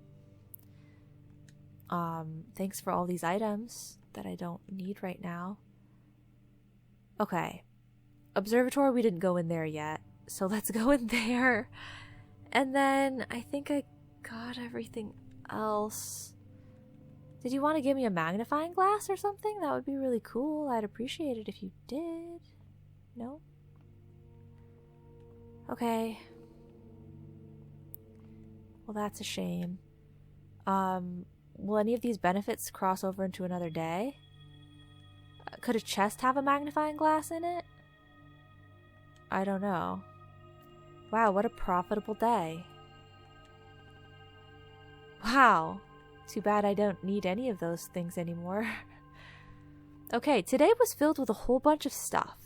Thanks for all these items that I don't need right now. Okay. Observatory, we didn't go in there yet. So let's go in there. And then I think I got everything else. Did you want to give me a magnifying glass or something? That would be really cool. I'd appreciate it if you did. No? Okay. Well, that's a shame. Will any of these benefits cross over into another day? Could a chest have a magnifying glass in it? I don't know. Wow, what a profitable day. Wow. Too bad I don't need any of those things anymore. Okay, today was filled with a whole bunch of stuff.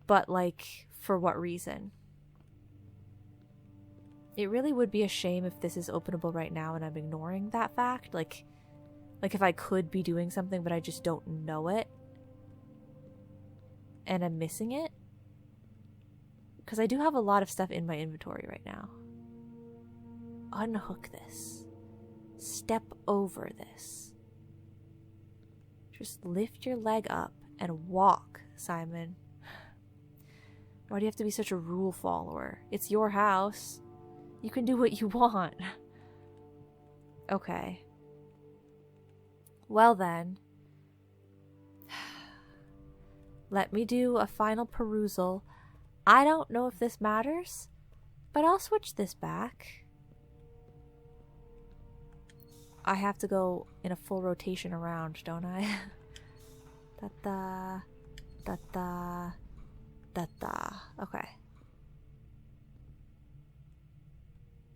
But, like, for what reason? It really would be a shame if this is openable right now and I'm ignoring that fact. Like if I could be doing something but I just don't know it. And I'm missing it. Because I do have a lot of stuff in my inventory right now. Unhook this. Step over this. Just lift your leg up and walk, Simon. Why do you have to be such a rule follower? It's your house. You can do what you want. Okay. Well then. Let me do a final perusal. I don't know if this matters, but I'll switch this back. I have to go in a full rotation around, don't I? Da-da, da-da, da-da. Okay.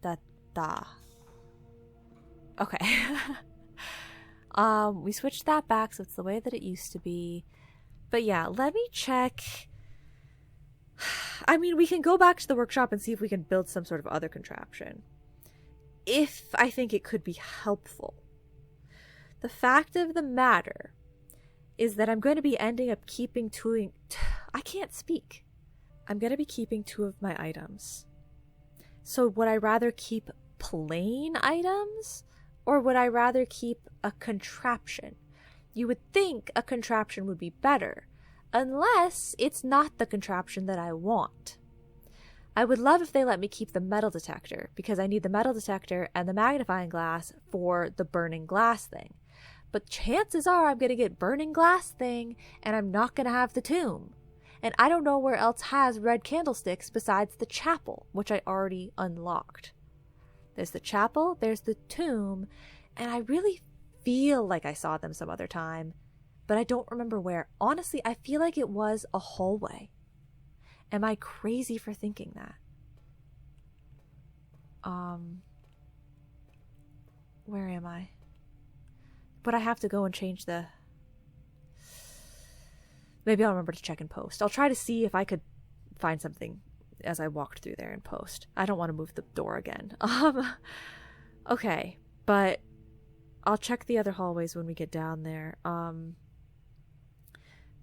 Da-da. Okay. We switched that back, so it's the way that it used to be. But yeah, let me check. I mean, we can go back to the workshop and see if we can build some sort of other contraption. If I think it could be helpful. The fact of the matter is that I'm going to be ending up keeping I can't speak. I'm going to be keeping 2 of my items. So would I rather keep plain items? Or would I rather keep a contraption? You would think a contraption would be better. Unless it's not the contraption that I want. I would love if they let me keep the metal detector, because I need the metal detector and the magnifying glass for the burning glass thing. But chances are I'm going to get burning glass thing, and I'm not going to have the tomb. And I don't know where else has red candlesticks besides the chapel, which I already unlocked. There's the chapel, there's the tomb, and I really feel like I saw them some other time, but I don't remember where. Honestly, I feel like it was a hallway. Am I crazy for thinking that? Where am I? But I have to go and change the... Maybe I'll remember to check in post. I'll try to see if I could find something as I walked through there in post. I don't want to move the door again. Okay, but I'll check the other hallways when we get down there.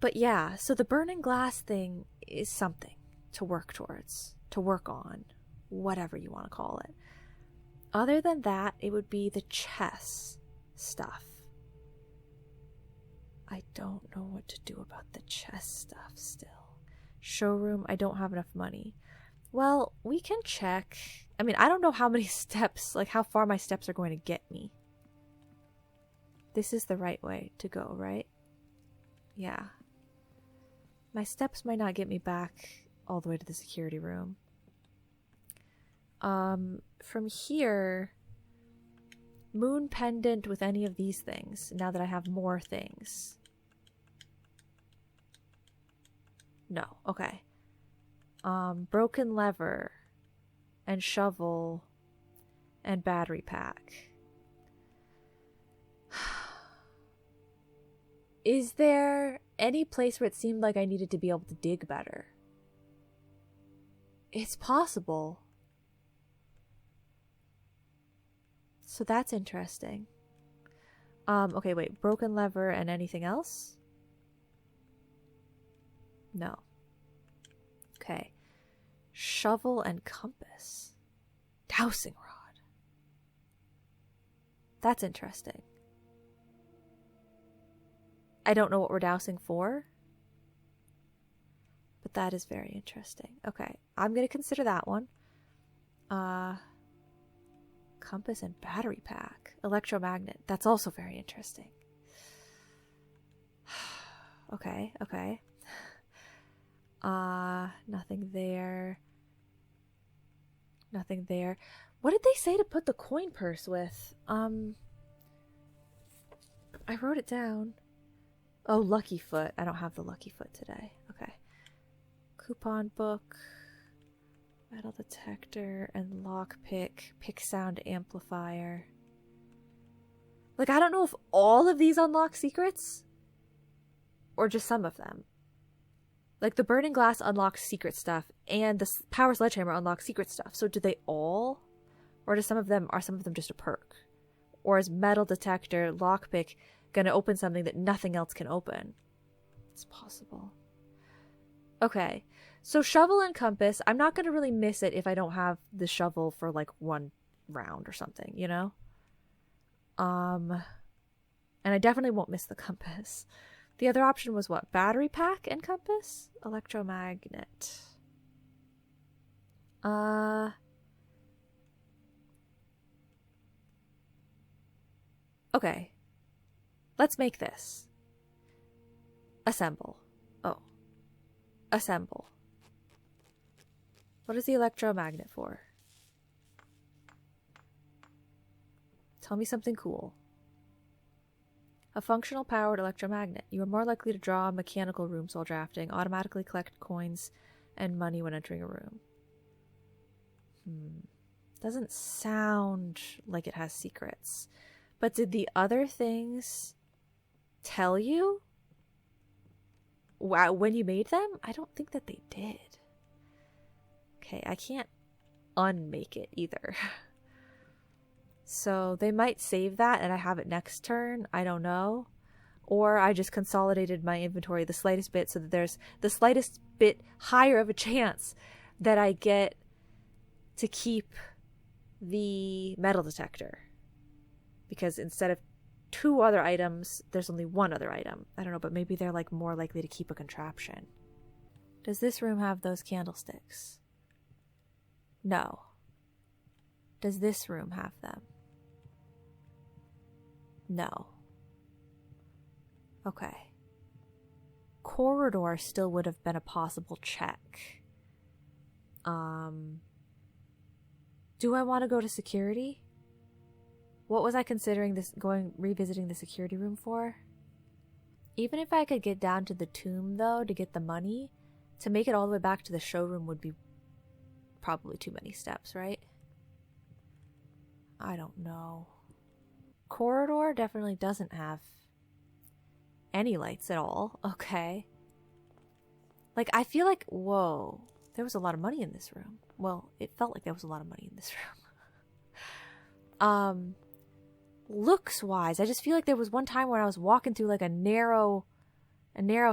But yeah, so the burning glass thing is something to work towards, to work on, whatever you want to call it. Other than that, it would be the chess stuff. I don't know what to do about the chess stuff still. Showroom, I don't have enough money. Well, we can check. I mean, I don't know how many steps, like how far my steps are going to get me. This is the right way to go, right? Yeah. My steps might not get me back all the way to the security room. From here, moon pendant with any of these things, now that I have more things. No, okay. Broken lever and shovel and battery pack. Is there any place where it seemed like I needed to be able to dig better? It's possible. So that's interesting. Okay, wait. Broken lever and anything else? No. Okay. Shovel and compass. Dowsing rod. That's interesting. I don't know what we're dowsing for, but that is very interesting. Okay, I'm going to consider that one. Compass and battery pack. Electromagnet. That's also very interesting. Okay, okay. Nothing there. Nothing there. What did they say to put the coin purse with? I wrote it down. Oh, Lucky Foot. I don't have the Lucky Foot today. Okay. Coupon book. Metal detector and lockpick. Pick sound amplifier. Like, I don't know if all of these unlock secrets. Or just some of them? Like, the burning glass unlocks secret stuff, and the power sledgehammer unlocks secret stuff. So do they all? Or are some of them just a perk? Or is metal detector, lockpick, gonna open something that nothing else can open? It's possible. Okay, so shovel and compass, I'm not gonna really miss it if I don't have the shovel for like one round or something, you know? And I definitely won't miss the compass. The other option was what? Battery pack and compass? Electromagnet. Okay. Let's make this. Assemble. Oh. Assemble. What is the electromagnet for? Tell me something cool. A functional powered electromagnet. You are more likely to draw mechanical rooms while drafting, automatically collect coins and money when entering a room. Doesn't sound like it has secrets. But did the other things tell you when you made them? I don't think that they did. Okay, I can't unmake it either. So they might save that and I have it next turn. I don't know. Or I just consolidated my inventory the slightest bit so that there's the slightest bit higher of a chance that I get to keep the metal detector. Because instead of 2 other items, there's only 1 other item. I don't know, but maybe they're like more likely to keep a contraption. Does this room have those candlesticks? No. Does this room have them? No. Okay. Corridor still would have been a possible check. Do I want to go to security? What was I considering revisiting the security room for? Even if I could get down to the tomb, though, to get the money, to make it all the way back to the showroom would be probably too many steps, right? I don't know. Corridor definitely doesn't have any lights at all. Okay. Like, I feel like, whoa, there was a lot of money in this room. Well, it felt like there was a lot of money in this room. Looks wise, I just feel like there was one time where I was walking through like a narrow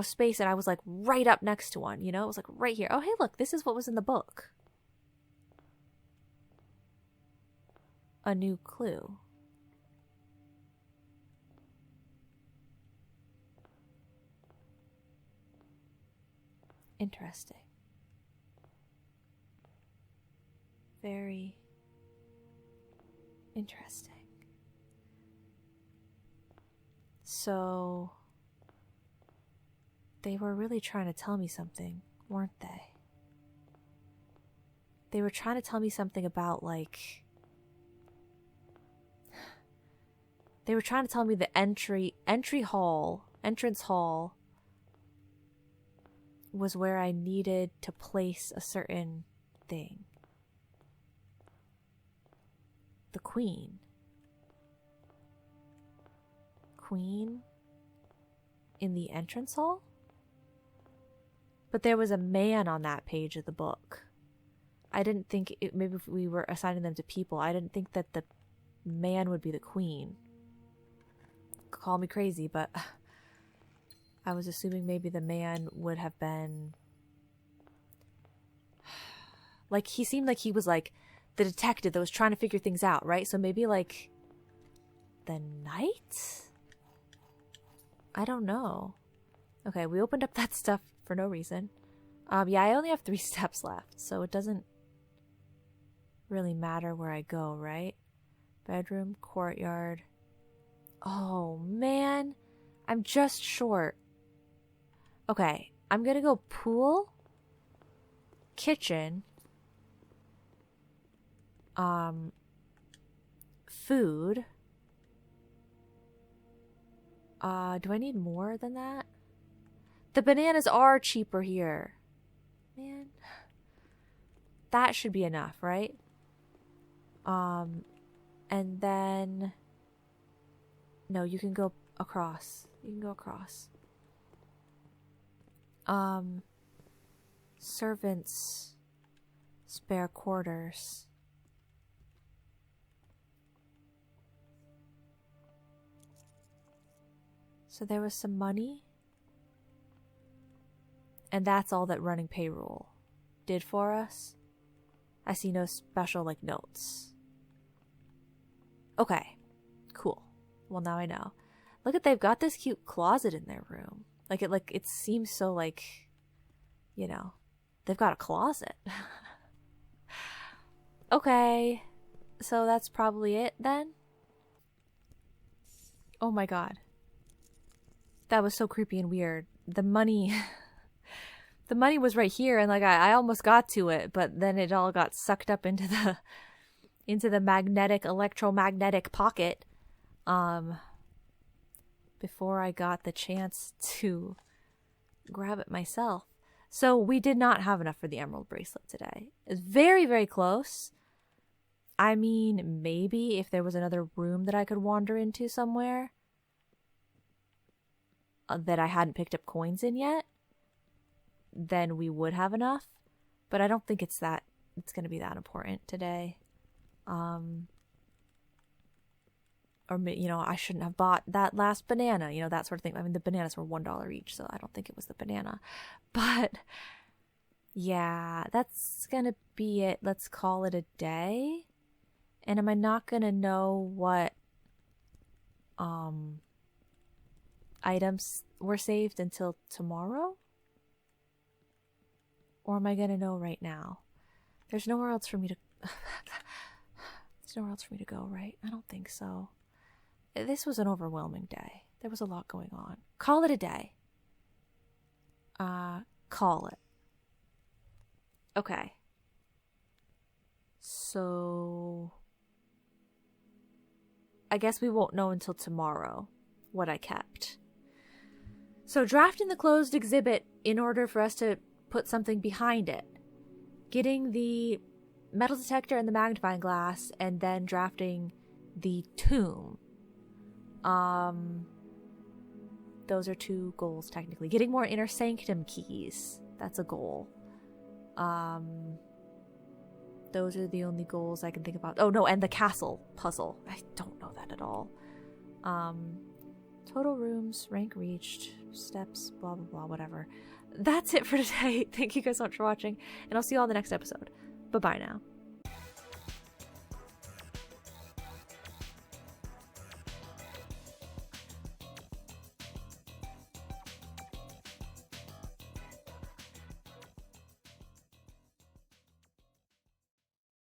space and I was like right up next to one, you know? It was like right here. Oh, hey, look, this is what was in the book. A new clue. Interesting. Very interesting. So, they were really trying to tell me something, weren't they? They were trying to tell me something about, like... They were trying to tell me the entrance hall was where I needed to place a certain thing. The queen. Queen in the entrance hall? But there was a man on that page of the book. I didn't think maybe if we were assigning them to people, I didn't think that the man would be the queen. Call me crazy, but I was assuming maybe the man would have been like, he seemed like he was like the detective that was trying to figure things out, right? So maybe like the knight? I don't know. Okay, we opened up that stuff for no reason. Yeah, I only have 3 steps left, so it doesn't really matter where I go, right? Bedroom, courtyard. Oh, man. I'm just short. Okay, I'm gonna go pool, kitchen, food. Do I need more than that? The bananas are cheaper here. Man. That should be enough, right? And then... No, you can go across. You can go across. servants' spare quarters. So there was some money. And that's all that running payroll did for us. I see no special, like, notes. Okay. Cool. Well, now I know. Look at, they've got this cute closet in their room. It seems so, like, you know, they've got a closet. Okay. So that's probably it then? Oh my god. That was so creepy and weird. The money... The money was right here, and like I almost got to it, but then it all got sucked up into the electromagnetic pocket before I got the chance to grab it myself. So we did not have enough for the emerald bracelet today. It's very, very close. I mean, maybe if there was another room that I could wander into somewhere that I hadn't picked up coins in yet, then we would have enough. But I don't think it's going to be that important today. Or, you know, I shouldn't have bought that last banana, you know, that sort of thing. I mean, the bananas were $1 each, so I don't think it was the banana. But yeah, that's going to be it. Let's call it a day. And am I not going to know what items were saved until tomorrow? Or am I going to know right now? There's nowhere else for me to... There's nowhere else for me to go, right? I don't think so. This was an overwhelming day. There was a lot going on. Call it a day. Call it. Okay. So... I guess we won't know until tomorrow what I kept. So drafting the closed exhibit in order for us to put something behind it, getting the metal detector and the magnifying glass, and then drafting the tomb. Those are 2 goals technically. Getting more inner sanctum keys, that's a goal. Those are the only goals I can think about. Oh no, and the castle puzzle. I don't know that at all. Total rooms, rank reached, steps, blah blah blah, whatever. That's it for today. Thank you guys so much for watching, and I'll see you all in the next episode. Bye-bye now.